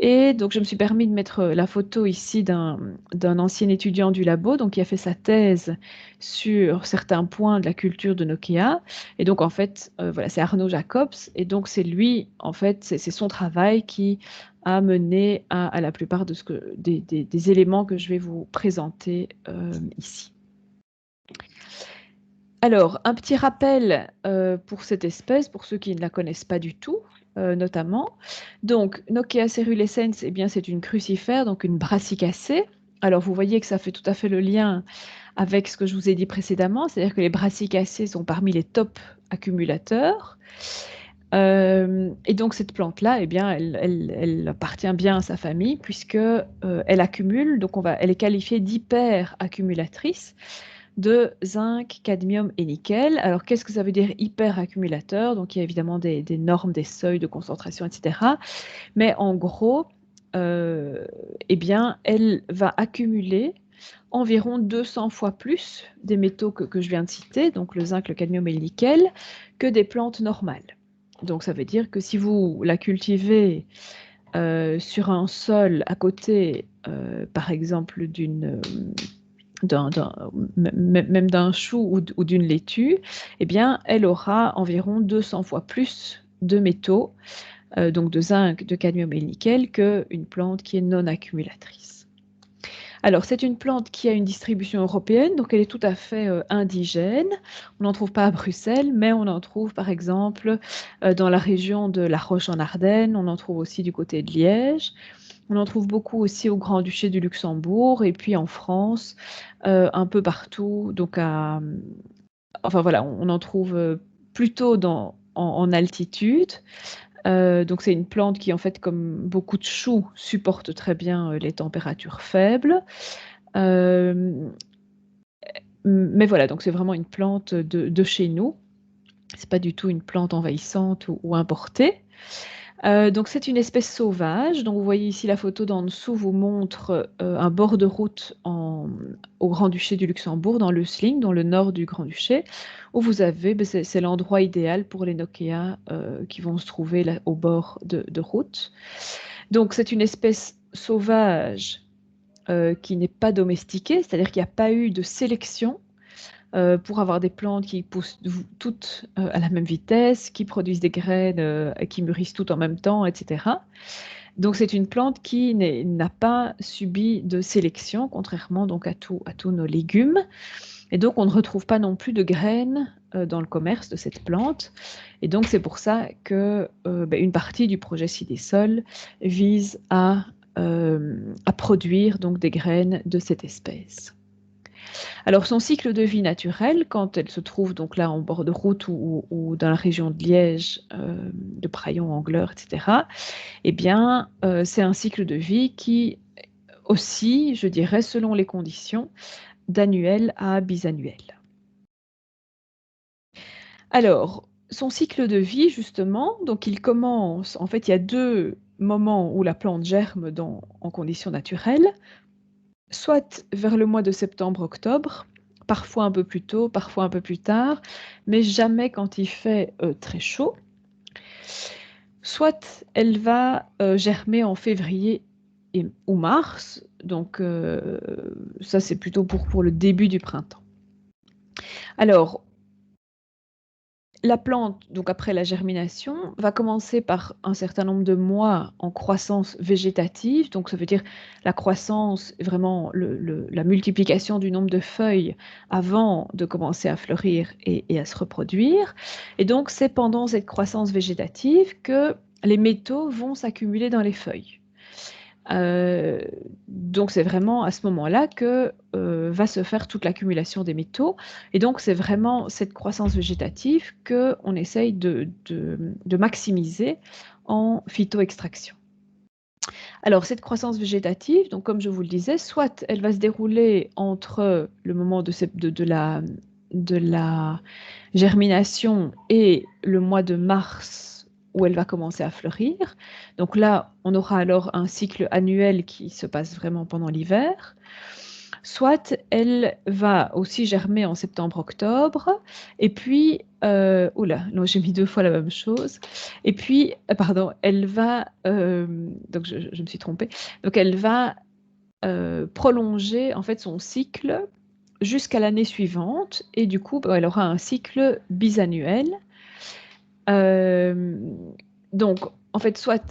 Et donc, je me suis permis de mettre la photo ici d'un ancien étudiant du labo, donc qui a fait sa thèse sur certains points de la culture de Nokia. Et donc, en fait, voilà, c'est Arnaud Jacobs. Et donc, c'est lui, en fait, c'est son travail qui a mené à la plupart des éléments que je vais vous présenter ici. Alors, un petit rappel pour cette espèce, pour ceux qui ne la connaissent pas du tout, notamment. Donc, Nokia cerulescens, eh bien, c'est une crucifère, donc une brassicacée, Alors, vous voyez que ça fait tout à fait le lien avec ce que je vous ai dit précédemment, c'est-à-dire que les brassicacées sont parmi les top accumulateurs. Et donc cette plante-là, eh bien, elle appartient bien à sa famille puisque elle accumule, donc elle est qualifiée d'hyper-accumulatrice de zinc, cadmium et nickel. Alors qu'est-ce que ça veut dire hyper-accumulateur? Donc il y a évidemment des normes, des seuils de concentration, etc. Mais en gros, eh bien, elle va accumuler environ 200 fois plus des métaux que je viens de citer, donc le zinc, le cadmium et le nickel, que des plantes normales. Donc ça veut dire que si vous la cultivez sur un sol à côté, par exemple, même d'un chou ou d'une laitue, eh bien, elle aura environ 200 fois plus de métaux, donc de zinc, de cadmium et de nickel, qu'une plante qui est non accumulatrice. Alors, c'est une plante qui a une distribution européenne, donc elle est tout à fait indigène. On n'en trouve pas à Bruxelles, mais on en trouve par exemple dans la région de La Roche en Ardennes, on en trouve aussi du côté de Liège. On en trouve beaucoup aussi au Grand-Duché du Luxembourg et puis en France, un peu partout. Donc, enfin voilà, on en trouve plutôt en altitude. Donc c'est une plante qui, en fait, comme beaucoup de choux, supporte très bien les températures faibles. Mais voilà, donc c'est vraiment une plante de chez nous. C'est pas du tout une plante envahissante ou importée. Donc c'est une espèce sauvage. Donc vous voyez ici la photo d'en dessous vous montre un bord de route au Grand-Duché du Luxembourg, dans l'Eusling, dans le nord du Grand-Duché, où vous avez, c'est l'endroit idéal pour les Nokéas qui vont se trouver là, au bord de route. Donc c'est une espèce sauvage qui n'est pas domestiquée, c'est-à-dire qu'il n'y a pas eu de sélection pour avoir des plantes qui poussent toutes à la même vitesse, qui produisent des graines qui mûrissent toutes en même temps, etc. Donc c'est une plante qui n'a pas subi de sélection, contrairement donc à tous nos légumes. Et donc on ne retrouve pas non plus de graines dans le commerce de cette plante. Et donc c'est pour ça que une partie du projet Cidésol vise à produire donc des graines de cette espèce. Alors son cycle de vie naturel, quand elle se trouve donc là en bord de route ou dans la région de Liège, de Praillon, Angleur, etc., eh bien c'est un cycle de vie qui oscille, je dirais, selon les conditions, d'annuel à bisannuel. Alors, son cycle de vie, justement, donc il commence, en fait, il y a 2 moments où la plante germe en conditions naturelles, soit vers le mois de septembre-octobre, parfois un peu plus tôt, parfois un peu plus tard, mais jamais quand il fait très chaud. Soit elle va germer en février ou mars, donc ça c'est plutôt pour le début du printemps. Alors, la plante, donc après la germination, va commencer par un certain nombre de mois en croissance végétative. Donc ça veut dire la croissance, vraiment la multiplication du nombre de feuilles avant de commencer à fleurir et à se reproduire. Et donc c'est pendant cette croissance végétative que les métaux vont s'accumuler dans les feuilles. Donc c'est vraiment à ce moment-là que va se faire toute l'accumulation des métaux. Et donc c'est vraiment cette croissance végétative qu'on essaye de maximiser en phytoextraction. Alors cette croissance végétative, donc comme je vous le disais, soit elle va se dérouler entre le moment de la germination et le mois de mars où elle va commencer à fleurir. Donc là, on aura alors un cycle annuel qui se passe vraiment pendant l'hiver. Soit elle va aussi germer en septembre-octobre, et puis, oula, non, j'ai mis 2 fois la même chose. Et puis, pardon, elle va, donc je me suis trompée. Donc elle va prolonger en fait son cycle jusqu'à l'année suivante, et du coup, elle aura un cycle bisannuel. Donc, en fait, soit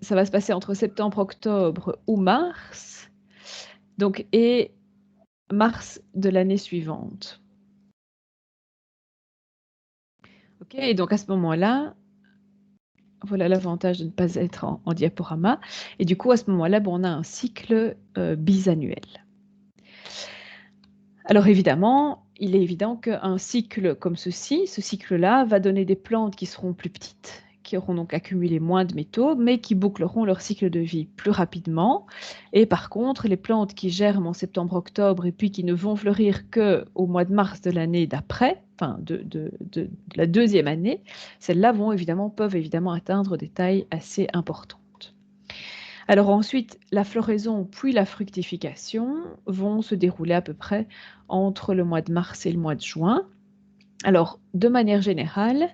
ça va se passer entre septembre, octobre ou mars, donc, et mars de l'année suivante. Ok, et donc à ce moment-là, Voilà l'avantage de ne pas être en diaporama. Et du coup, à ce moment-là, on a un cycle bisannuel. Alors évidemment, il est évident qu'un cycle comme ceci, ce cycle-là, va donner des plantes qui seront plus petites, qui auront donc accumulé moins de métaux, mais qui boucleront leur cycle de vie plus rapidement. Et par contre, les plantes qui germent en septembre-octobre et puis qui ne vont fleurir qu'au mois de mars de l'année d'après, enfin de la deuxième année, celles-là peuvent évidemment atteindre des tailles assez importantes. Alors ensuite, la floraison puis la fructification vont se dérouler à peu près entre le mois de mars et le mois de juin. Alors, de manière générale,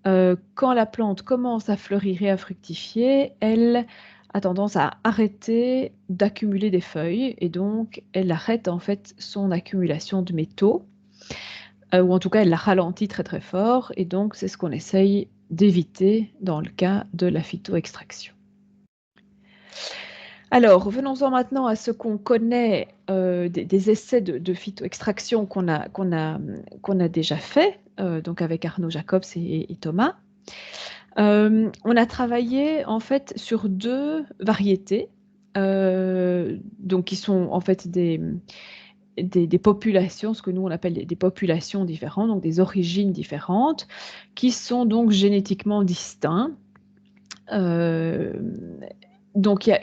quand la plante commence à fleurir et à fructifier, elle a tendance à arrêter d'accumuler des feuilles et donc elle arrête en fait son accumulation de métaux, ou en tout cas elle la ralentit très très fort et donc c'est ce qu'on essaye d'éviter dans le cas de la phytoextraction. Alors, venons-en maintenant à ce qu'on connaît des essais de phytoextraction qu'on a déjà fait, donc avec Arnaud Jacobs et Thomas. On a travaillé en fait sur 2 variétés, donc qui sont en fait des populations, ce que nous on appelle des populations différentes, donc des origines différentes, qui sont donc génétiquement distincts. Donc il y a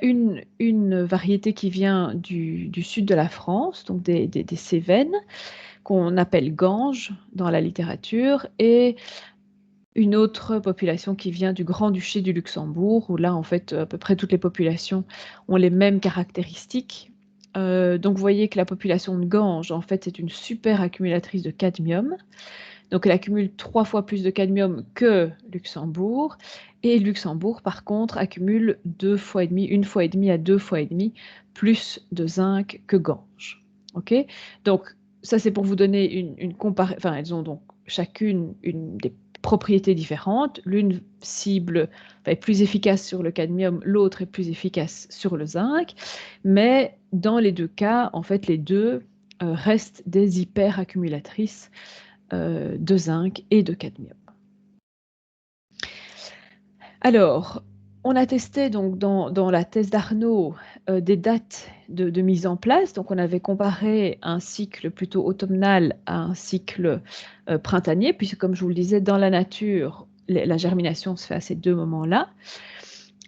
une variété qui vient du sud de la France, donc des Cévennes, qu'on appelle Ganges dans la littérature, et une autre population qui vient du Grand-Duché du Luxembourg, où là en fait à peu près toutes les populations ont les mêmes caractéristiques. Donc vous voyez que la population de Ganges en fait c'est une super accumulatrice de cadmium. Donc elle accumule 3 fois plus de cadmium que Luxembourg. Et Luxembourg, par contre, accumule 1 fois et demi à 2 fois et demi plus de zinc que Ganges. Ok. Donc ça c'est pour vous donner une comparaison. Enfin, elles ont donc chacune des propriétés différentes. L'une est plus efficace sur le cadmium, l'autre est plus efficace sur le zinc. Mais dans les 2 cas, en fait, les 2 restent des hyperaccumulatrices de zinc et de cadmium. Alors, on a testé donc dans la thèse d'Arnaud des dates de mise en place. Donc, on avait comparé un cycle plutôt automnal à un cycle printanier, puisque comme je vous le disais, dans la nature, la germination se fait à ces 2 moments-là.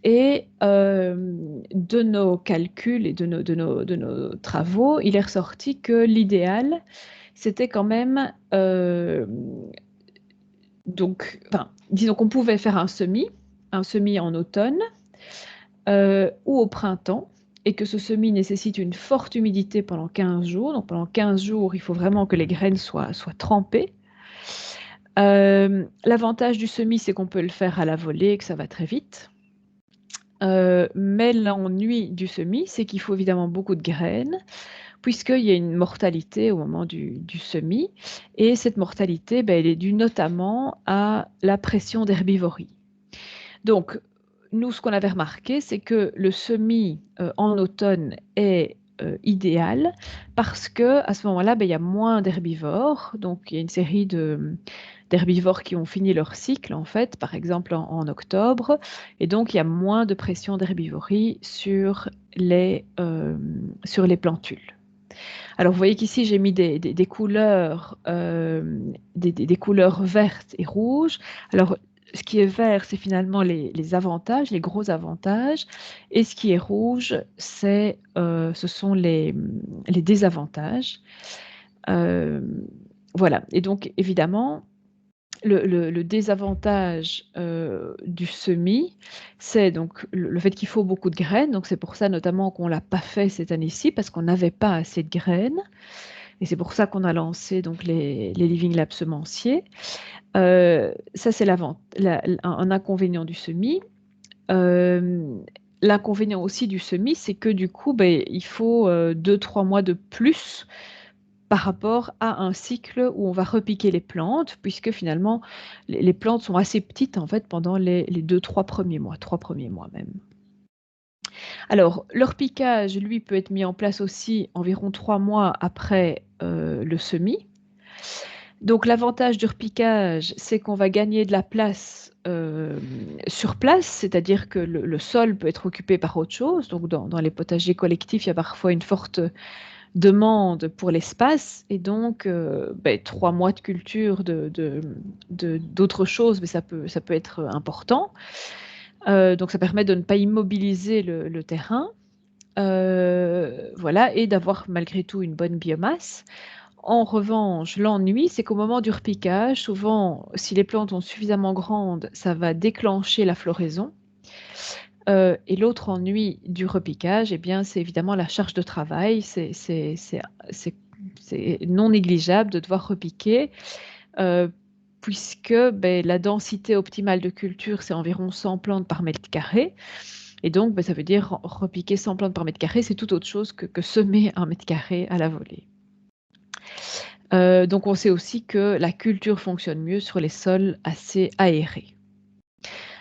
Et de nos calculs et de nos travaux, il est ressorti que l'idéal, c'était quand même disons qu'on pouvait faire un semis en automne ou au printemps, et que ce semis nécessite une forte humidité pendant 15 jours. Donc pendant 15 jours, il faut vraiment que les graines soient trempées. L'avantage du semis, c'est qu'on peut le faire à la volée et que ça va très vite. Mais l'ennui du semis, c'est qu'il faut évidemment beaucoup de graines, puisqu'il y a une mortalité au moment du semis. Et cette mortalité, elle est due notamment à la pression d'herbivorie. Donc, nous, ce qu'on avait remarqué, c'est que le semis en automne est idéal parce qu'à ce moment-là, il y a moins d'herbivores. Donc, il y a une série d'herbivores qui ont fini leur cycle, en fait, par exemple en octobre. Et donc, il y a moins de pression d'herbivorie sur les plantules. Alors, vous voyez qu'ici, j'ai mis des couleurs, des couleurs vertes et rouges. Alors, ce qui est vert, c'est finalement les avantages, les gros avantages. Et ce qui est rouge, ce sont les désavantages. Voilà. Et donc, évidemment, le désavantage du semis, c'est donc le fait qu'il faut beaucoup de graines. Donc, c'est pour ça notamment qu'on ne l'a pas fait cette année-ci, parce qu'on n'avait pas assez de graines. Et c'est pour ça qu'on a lancé donc les Living Lab semenciers. Ça, c'est un inconvénient du semis. L'inconvénient aussi du semis, c'est que du coup, il faut 2-3 mois de plus par rapport à un cycle où on va repiquer les plantes, puisque finalement, les plantes sont assez petites en fait pendant les 2-3 premiers mois, 3 premiers mois même. Alors, le repiquage, lui, peut être mis en place aussi environ 3 mois après le semis. Donc l'avantage du repiquage, c'est qu'on va gagner de la place sur place, c'est-à-dire que le sol peut être occupé par autre chose. Donc dans les potagers collectifs, il y a parfois une forte demande pour l'espace et donc 3 mois de culture d'autres choses, mais ça peut être important. Donc ça permet de ne pas immobiliser le terrain, voilà, et d'avoir malgré tout une bonne biomasse. En revanche, l'ennui, c'est qu'au moment du repiquage, souvent, si les plantes sont suffisamment grandes, ça va déclencher la floraison. Et l'autre ennui du repiquage, eh bien, c'est évidemment la charge de travail. C'est non négligeable de devoir repiquer, puisque la densité optimale de culture, c'est environ 100 plantes par mètre carré. Et donc, ça veut dire repiquer 100 plantes par mètre carré, c'est tout autre chose que semer un mètre carré à la volée. Donc, on sait aussi que la culture fonctionne mieux sur les sols assez aérés.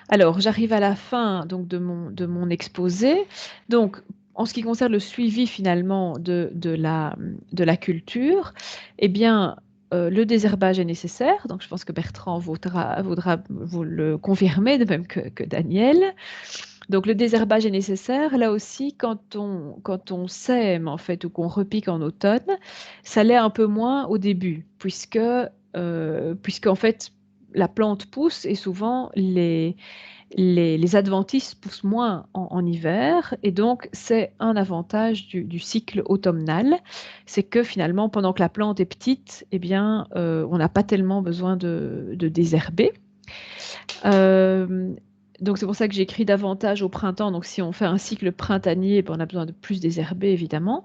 Alors, j'arrive à la fin donc, de mon exposé. Donc, en ce qui concerne le suivi finalement de la culture, eh bien, le désherbage est nécessaire. Donc, je pense que Bertrand voudra vous le confirmer, de même que Daniel. Donc, le désherbage est nécessaire. Là aussi, quand on sème en fait ou qu'on repique en automne, ça l'est un peu moins au début, puisque en fait, la plante pousse et souvent les adventices poussent moins en hiver, et donc c'est un avantage du cycle automnal, c'est que finalement, pendant que la plante est petite, eh bien, on n'a pas tellement besoin de désherber. Donc c'est pour ça que j'écris davantage au printemps. Donc si on fait un cycle printanier, on a besoin de plus désherber, évidemment.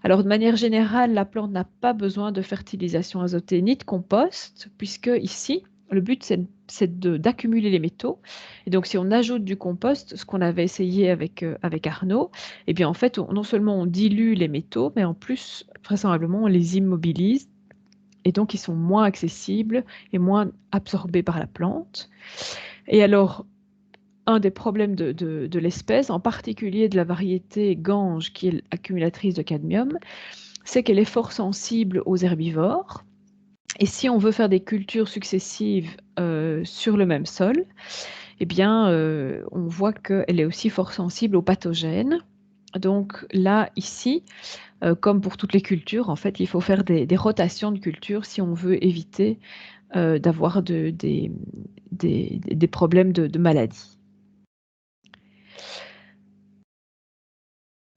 Alors de manière générale, la plante n'a pas besoin de fertilisation azotée ni de compost, puisque ici, le but, c'est d'accumuler les métaux. Et donc, si on ajoute du compost, ce qu'on avait essayé avec Arnaud, eh bien, en fait, non seulement on dilue les métaux, mais en plus, vraisemblablement, on les immobilise. Et donc, ils sont moins accessibles et moins absorbés par la plante. Et alors, un des problèmes de l'espèce, en particulier de la variété Gange, qui est accumulatrice de cadmium, c'est qu'elle est fort sensible aux herbivores. Et si on veut faire des cultures successives sur le même sol, eh bien, on voit qu'elle est aussi fort sensible aux pathogènes. Donc là, ici, comme pour toutes les cultures, en fait, il faut faire des rotations de cultures si on veut éviter d'avoir des problèmes de maladie.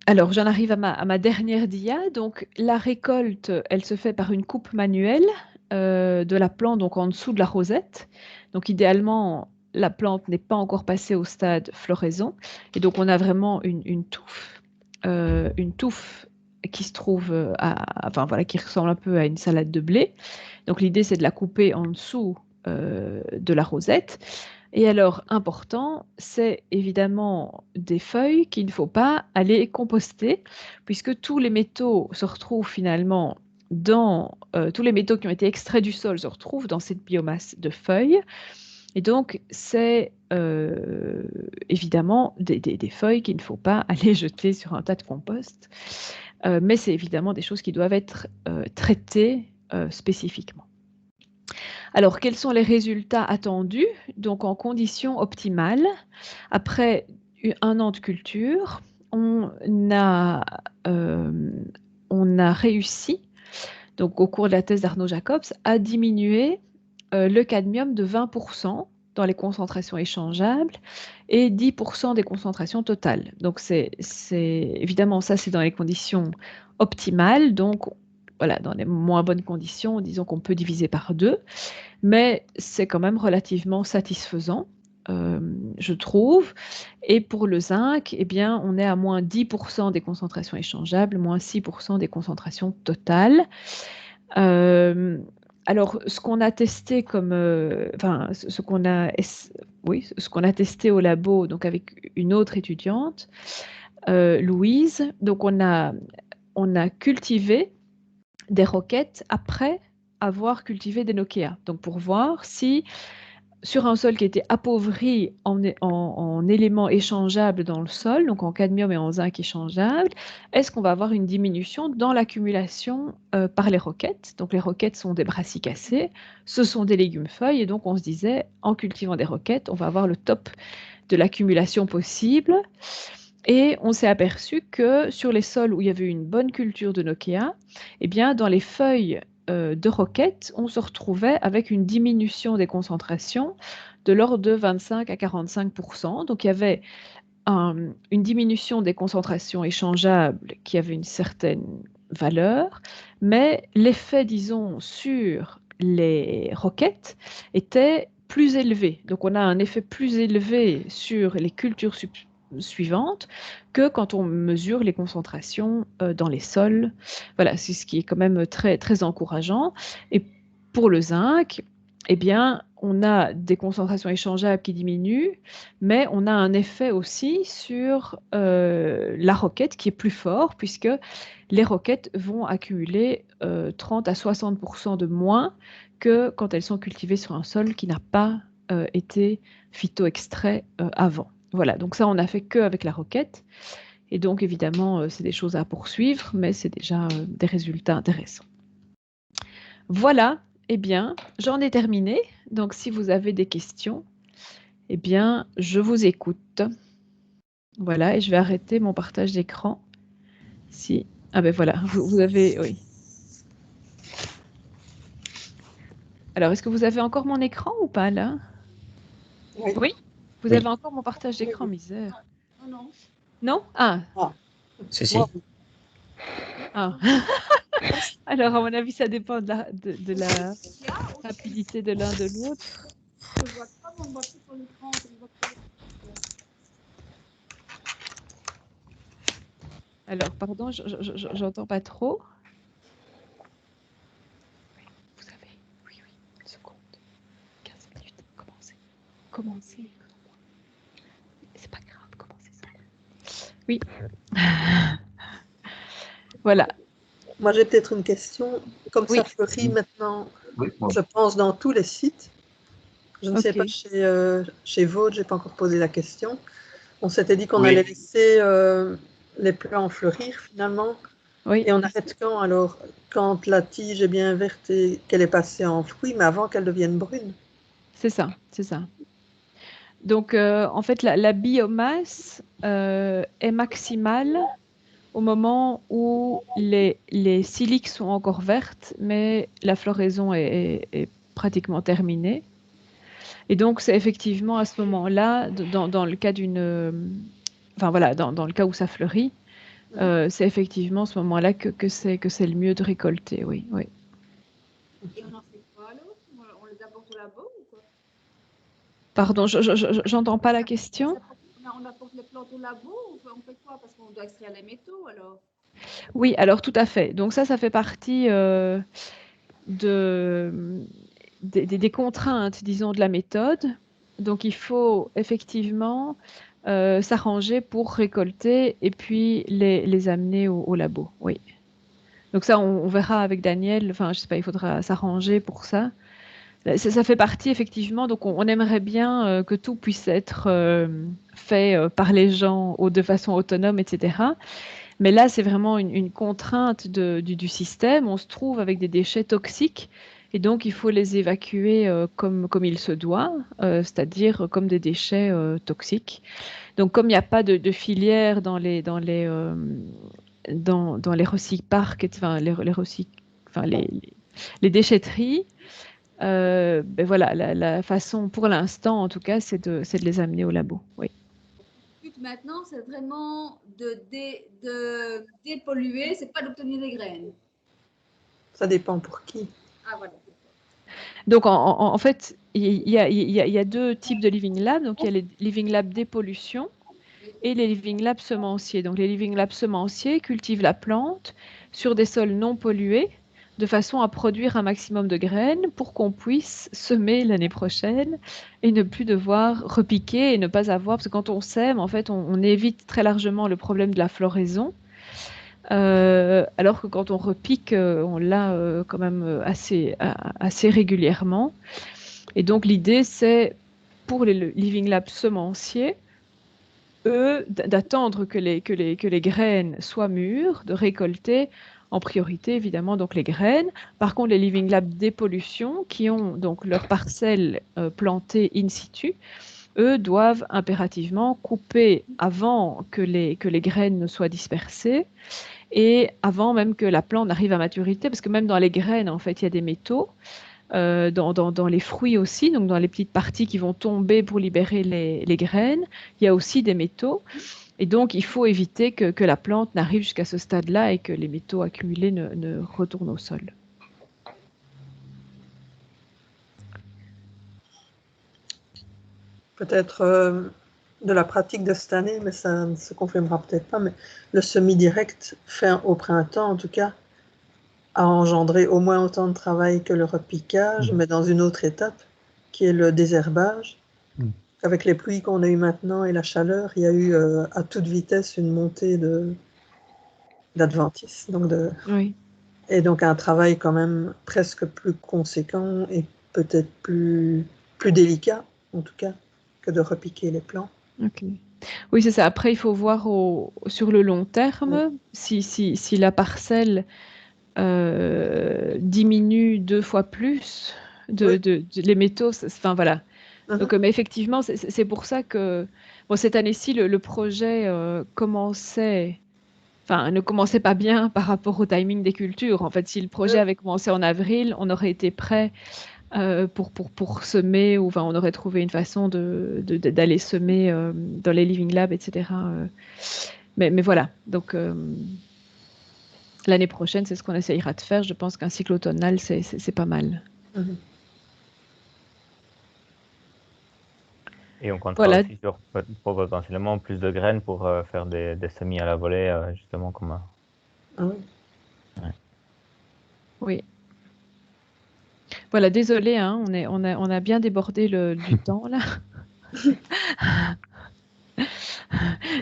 Alors, j'en arrive à ma dernière dia. Donc, la récolte, elle se fait par une coupe manuelle de la plante, donc en dessous de la rosette. Donc, idéalement, la plante n'est pas encore passée au stade floraison. Et donc, on a vraiment une touffe qui se trouve, qui ressemble un peu à une salade de blé. Donc, l'idée, c'est de la couper en dessous de la rosette. Et alors, important, c'est évidemment des feuilles qu'il ne faut pas aller composter, puisque tous les métaux se retrouvent finalement tous les métaux qui ont été extraits du sol se retrouvent dans cette biomasse de feuilles. Et donc, c'est évidemment des feuilles qu'il ne faut pas aller jeter sur un tas de compost, mais c'est évidemment des choses qui doivent être traitées spécifiquement. Alors, quels sont les résultats attendus? Donc, en conditions optimales, après 1 an de culture, on a réussi, donc au cours de la thèse d'Arnaud Jacobs, à diminuer le cadmium de 20% dans les concentrations échangeables et 10% des concentrations totales. Donc, c'est évidemment, ça, c'est dans les conditions optimales. Donc, voilà, dans les moins bonnes conditions, disons qu'on peut diviser par 2, mais c'est quand même relativement satisfaisant, je trouve. Et pour le zinc, eh bien, on est à moins 10% des concentrations échangeables, moins 6% des concentrations totales. Alors, ce qu'on a testé ce qu'on a testé au labo, donc avec une autre étudiante, Louise, donc on a cultivé des roquettes après avoir cultivé des Nokia, donc pour voir si sur un sol qui était appauvri en éléments échangeables dans le sol, donc en cadmium et en zinc échangeables, est-ce qu'on va avoir une diminution dans l'accumulation par les roquettes? Donc les roquettes sont des brassicacées, ce sont des légumes-feuilles, et donc on se disait, en cultivant des roquettes, on va avoir le top de l'accumulation possible. Et on s'est aperçu que sur les sols où il y avait une bonne culture de Nokia, eh bien, dans les feuilles de roquette, on se retrouvait avec une diminution des concentrations de l'ordre de 25 à 45%. Donc il y avait une diminution des concentrations échangeables qui avait une certaine valeur, mais l'effet, disons, sur les roquettes était plus élevé. Donc on a un effet plus élevé sur les cultures suivantes que quand on mesure les concentrations dans les sols. Voilà, c'est ce qui est quand même très, très encourageant. Et pour le zinc, eh bien, on a des concentrations échangeables qui diminuent, mais on a un effet aussi sur la roquette qui est plus fort, puisque les roquettes vont accumuler 30 à 60% de moins que quand elles sont cultivées sur un sol qui n'a pas été phyto-extrait avant. Voilà, donc ça, on n'a fait qu'avec la roquette. Et donc, évidemment, c'est des choses à poursuivre, mais c'est déjà des résultats intéressants. Voilà, eh bien, j'en ai terminé. Donc, si vous avez des questions, eh bien, je vous écoute. Voilà, et je vais arrêter mon partage d'écran. Si, ah ben voilà, vous avez, oui. Alors, est-ce que vous avez encore mon écran ou pas, là? Oui. Oui. Vous avez encore mon partage d'écran, misère. Non. Non? Ah. Si. Ah. Alors, à mon avis, ça dépend de la rapidité de l'un de l'autre. Je vois pas mon boîtier sur l'écran. Alors, pardon, j'entends pas trop. Vous avez, oui, une seconde. 15 minutes, commencez. C'est pas grave, commencez ça. Oui. Voilà. Moi, j'ai peut-être une question. Comme Oui. ça fleurit maintenant, Oui, je pense, dans tous les sites. Je ne sais Ok. pas chez Vaud, je n'ai pas encore posé la question. On s'était dit qu'on Oui. allait laisser les plants fleurir finalement. Oui. Et on arrête quand alors? Quand la tige est bien verte et qu'elle est passée en fruit, mais avant qu'elle devienne brune. C'est ça, c'est ça. Donc, en fait, la biomasse est maximale au moment où les siliques sont encore vertes, mais la floraison est pratiquement terminée. Et donc, c'est effectivement à ce moment-là, dans le cas enfin voilà, dans le cas où ça fleurit, c'est effectivement à ce moment-là que c'est le mieux de récolter, oui. Et on en fait quoi alors? On les apporte au labo ou quoi? Pardon, j'entends pas la question. On apporte les plantes au labo ou on fait quoi? Parce qu'on doit extraire les métaux alors. Oui, alors tout à fait. Donc ça fait partie des contraintes, disons, de la méthode. Donc il faut effectivement s'arranger pour récolter et puis les amener au labo, oui. Donc ça, on verra avec Daniel, enfin je sais pas, il faudra s'arranger pour ça. Ça fait partie effectivement, donc on aimerait bien que tout puisse être fait par les gens de façon autonome, etc. Mais là, c'est vraiment une contrainte du système. On se trouve avec des déchets toxiques et donc il faut les évacuer comme il se doit, c'est-à-dire comme des déchets toxiques. Donc comme il n'y a pas de filière dans les recycleparks, enfin les déchetteries, ben voilà, la façon pour l'instant, en tout cas, c'est de les amener au labo. Oui. Le but maintenant, c'est vraiment de dépolluer, c'est pas d'obtenir des graines. Ça dépend pour qui. Ah voilà. Donc en fait, il y a deux types de living labs. Donc il y a les living labs dépollution et les living labs semenciers. Donc les living labs semenciers cultivent la plante sur des sols non pollués de façon à produire un maximum de graines pour qu'on puisse semer l'année prochaine et ne plus devoir repiquer et ne pas avoir, parce que quand on sème, en fait, on évite très largement le problème de la floraison, alors que quand on repique, on l'a quand même assez régulièrement. Et donc l'idée, c'est pour les Living Lab semenciers, eux, d'attendre que les graines soient mûres, de récolter en priorité évidemment donc les graines. Par contre, les Living Lab dépollution, qui ont donc leurs parcelles plantées in situ, eux doivent impérativement couper avant que les graines ne soient dispersées et avant même que la plante n'arrive à maturité, parce que même dans les graines, en fait, il y a des métaux. Dans les fruits aussi, donc dans les petites parties qui vont tomber pour libérer les graines, il y a aussi des métaux. Et donc, il faut éviter que la plante n'arrive jusqu'à ce stade-là et que les métaux accumulés ne retournent au sol. Peut-être de la pratique de cette année, mais ça ne se confirmera peut-être pas, mais le semi-direct fait au printemps, en tout cas, a engendré au moins autant de travail que le repiquage, mais dans une autre étape, qui est le désherbage. Avec les pluies qu'on a eues maintenant et la chaleur, il y a eu à toute vitesse une montée d'adventices. Oui. Et donc un travail quand même presque plus conséquent et peut-être plus délicat, en tout cas, que de repiquer les plants. Ok. Oui, c'est ça. Après, il faut voir sur le long terme si la parcelle diminue 2 fois plus les métaux. Enfin, voilà. Donc, mais effectivement, c'est pour ça que cette année-ci, le projet ne commençait pas bien par rapport au timing des cultures. En fait, si le projet avait commencé en avril, on aurait été prêt pour semer, ou on aurait trouvé une façon d'aller semer dans les Living Labs, etc. Mais voilà, donc l'année prochaine, c'est ce qu'on essayera de faire. Je pense qu'un cycle automnal, c'est pas mal. Et on comptera aussi sur potentiellement plus de graines pour faire des semis à la volée, justement comme... Ah oui. Ouais. Oui. Voilà, désolé, hein, on a bien débordé du temps là.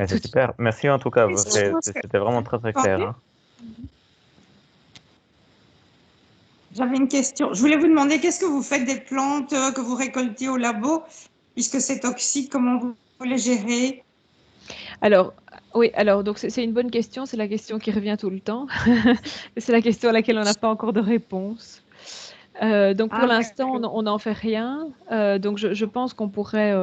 C'est super. Merci en tout cas. C'était vraiment très très clair. Hein. J'avais une question. Je voulais vous demander, qu'est-ce que vous faites des plantes que vous récoltez au labo, puisque c'est toxique, comment vous les gérez? Alors, oui, donc c'est une bonne question, c'est la question qui revient tout le temps. C'est la question à laquelle on n'a pas encore de réponse. Donc pour l'instant, on n'en fait rien. Donc je pense qu'on pourrait...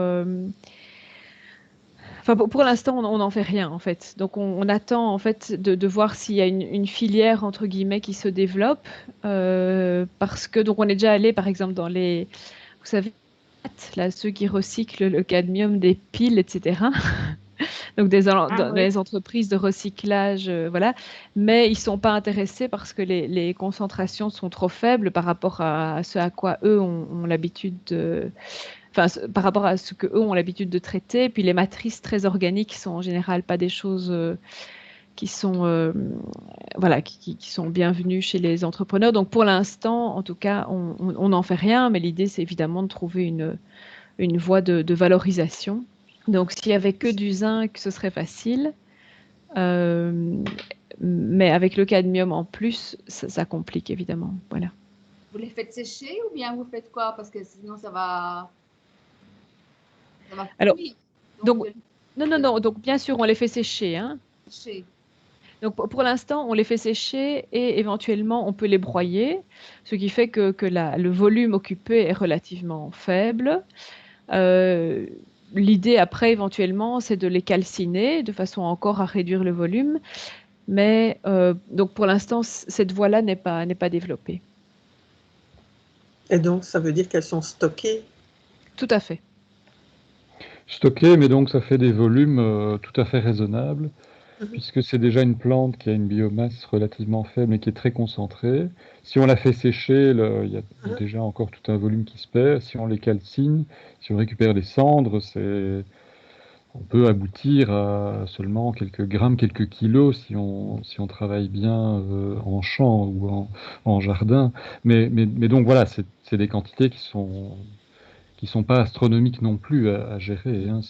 pour l'instant, on n'en fait rien en fait. Donc on attend en fait de voir s'il y a une filière entre guillemets qui se développe, parce que donc on est déjà allé par exemple dans les, vous savez, là ceux qui recyclent le cadmium des piles, etc. Donc dans les entreprises de recyclage, voilà. Mais ils sont pas intéressés parce que les concentrations sont trop faibles par rapport à ce à quoi eux ont l'habitude de... par rapport à ce que eux ont l'habitude de traiter. Puis les matrices très organiques sont en général pas des choses qui sont qui sont bienvenues chez les entrepreneurs. Donc pour l'instant, en tout cas, on n'en fait rien. Mais l'idée, c'est évidemment de trouver une voie de valorisation. Donc s'il y avait que du zinc, ce serait facile. Mais avec le cadmium en plus, ça complique évidemment. Voilà. Vous les faites sécher ou bien vous faites quoi? Parce que sinon ça va. Alors, non. Donc, bien sûr, on les fait sécher. Hein. Donc, pour l'instant, on les fait sécher et éventuellement, on peut les broyer, ce qui fait que le volume occupé est relativement faible. L'idée, après, éventuellement, c'est de les calciner de façon encore à réduire le volume. Mais donc, pour l'instant, cette voie-là n'est pas développée. Et donc, ça veut dire qu'elles sont stockées? Tout à fait. Stockées, mais donc ça fait des volumes tout à fait raisonnables, puisque c'est déjà une plante qui a une biomasse relativement faible et qui est très concentrée. Si on la fait sécher, il y a déjà encore tout un volume qui se perd. Si on les calcine, si on récupère les cendres, on peut aboutir à seulement quelques grammes, quelques kilos si on travaille bien en champ ou en jardin. Mais donc voilà, c'est des quantités qui sont pas astronomiques non plus à gérer. Hein,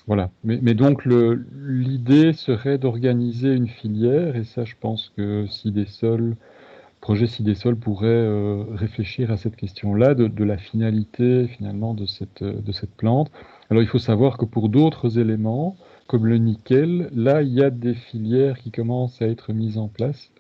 voilà. Mais donc l'idée serait d'organiser une filière, et ça je pense que SIDESOL projet Cidesol pourrait réfléchir à cette question-là, de la finalité finalement de cette plante. Alors il faut savoir que pour d'autres éléments, comme le nickel, là il y a des filières qui commencent à être mises en place.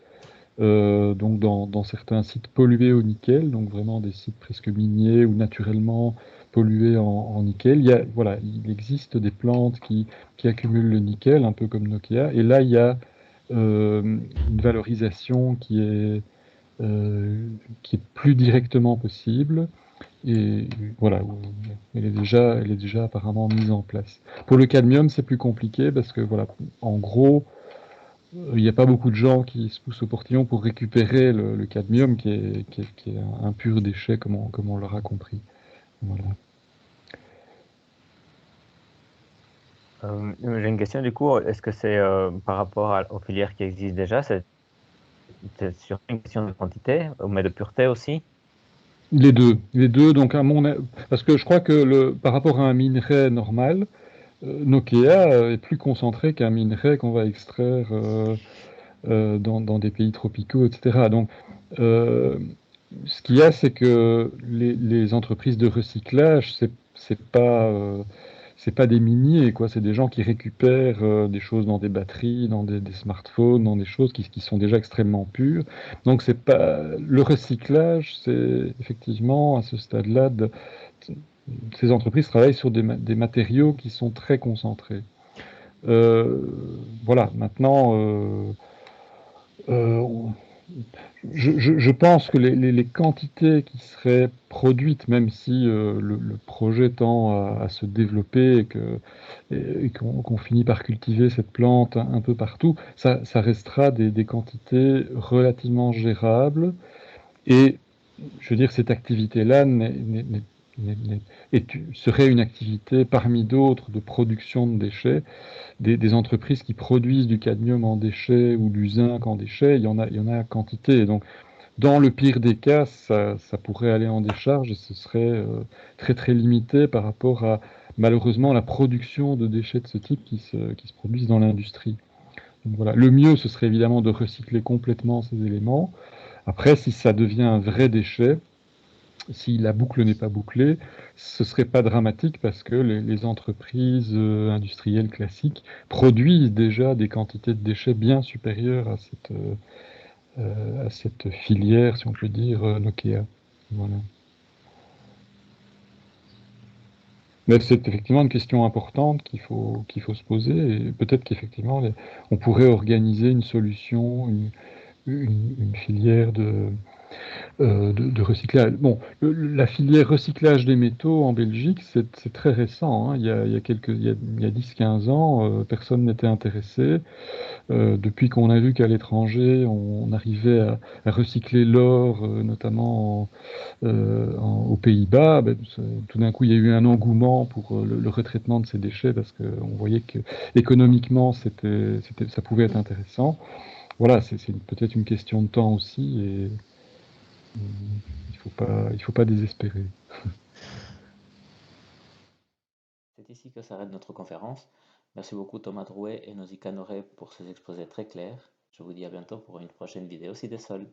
Donc dans certains sites pollués au nickel, donc vraiment des sites presque miniers ou naturellement pollués en nickel, il existe des plantes qui accumulent le nickel, un peu comme Nokia, et là il y a une valorisation qui est plus directement possible, et voilà, elle est déjà apparemment mise en place. Pour le cadmium, c'est plus compliqué parce que voilà, en gros, il n'y a pas beaucoup de gens qui se poussent au portillon pour récupérer le cadmium qui est un pur déchet, comme on l'aura compris. Voilà. J'ai une question du coup, est-ce que c'est par rapport aux filières qui existent déjà, c'est sur une question de quantité, mais de pureté aussi? Les deux, donc parce que je crois que par rapport à un minerai normal, Nokia est plus concentré qu'un minerai qu'on va extraire dans des pays tropicaux, etc. Donc, ce qu'il y a, c'est que les entreprises de recyclage, c'est pas des miniers, quoi. C'est des gens qui récupèrent des choses dans des batteries, dans des smartphones, dans des choses qui sont déjà extrêmement pures. Donc, c'est pas le recyclage, c'est effectivement à ce stade-là, ces entreprises travaillent sur des matériaux qui sont très concentrés. Voilà. Maintenant. Je pense que les quantités qui seraient produites, même si le projet tend à se développer et qu'on finit par cultiver cette plante un peu partout, ça restera des quantités relativement gérables. Et je veux dire, cette activité-là serait une activité parmi d'autres de production de déchets. Des entreprises qui produisent du cadmium en déchets ou du zinc en déchets, il y en a à quantité. Et donc, dans le pire des cas, ça pourrait aller en décharge et ce serait très très limité par rapport à, malheureusement, la production de déchets de ce type qui se produisent dans l'industrie. Donc voilà. Le mieux, ce serait évidemment de recycler complètement ces éléments. Après, si ça devient un vrai déchet, si la boucle n'est pas bouclée, ce ne serait pas dramatique parce que les entreprises industrielles classiques produisent déjà des quantités de déchets bien supérieures à cette filière, si on peut dire, Nokia. Voilà. Mais c'est effectivement une question importante qu'il faut se poser et peut-être qu'effectivement on pourrait organiser une solution, une filière de recyclage. Bon, la filière recyclage des métaux en Belgique, c'est très récent, hein. Il y a 10-15 ans, personne n'était intéressé. Depuis qu'on a vu qu'à l'étranger, on arrivait à recycler l'or, notamment aux Pays-Bas, tout d'un coup, il y a eu un engouement pour le retraitement de ces déchets parce qu'on voyait que économiquement, ça pouvait être intéressant. Voilà, c'est peut-être une question de temps aussi et il faut pas désespérer. C'est ici que s'arrête notre conférence. Merci beaucoup Thomas Drouet et Nausicaa Noré pour ces exposés très clairs. Je vous dis à bientôt pour une prochaine vidéo Cidesol.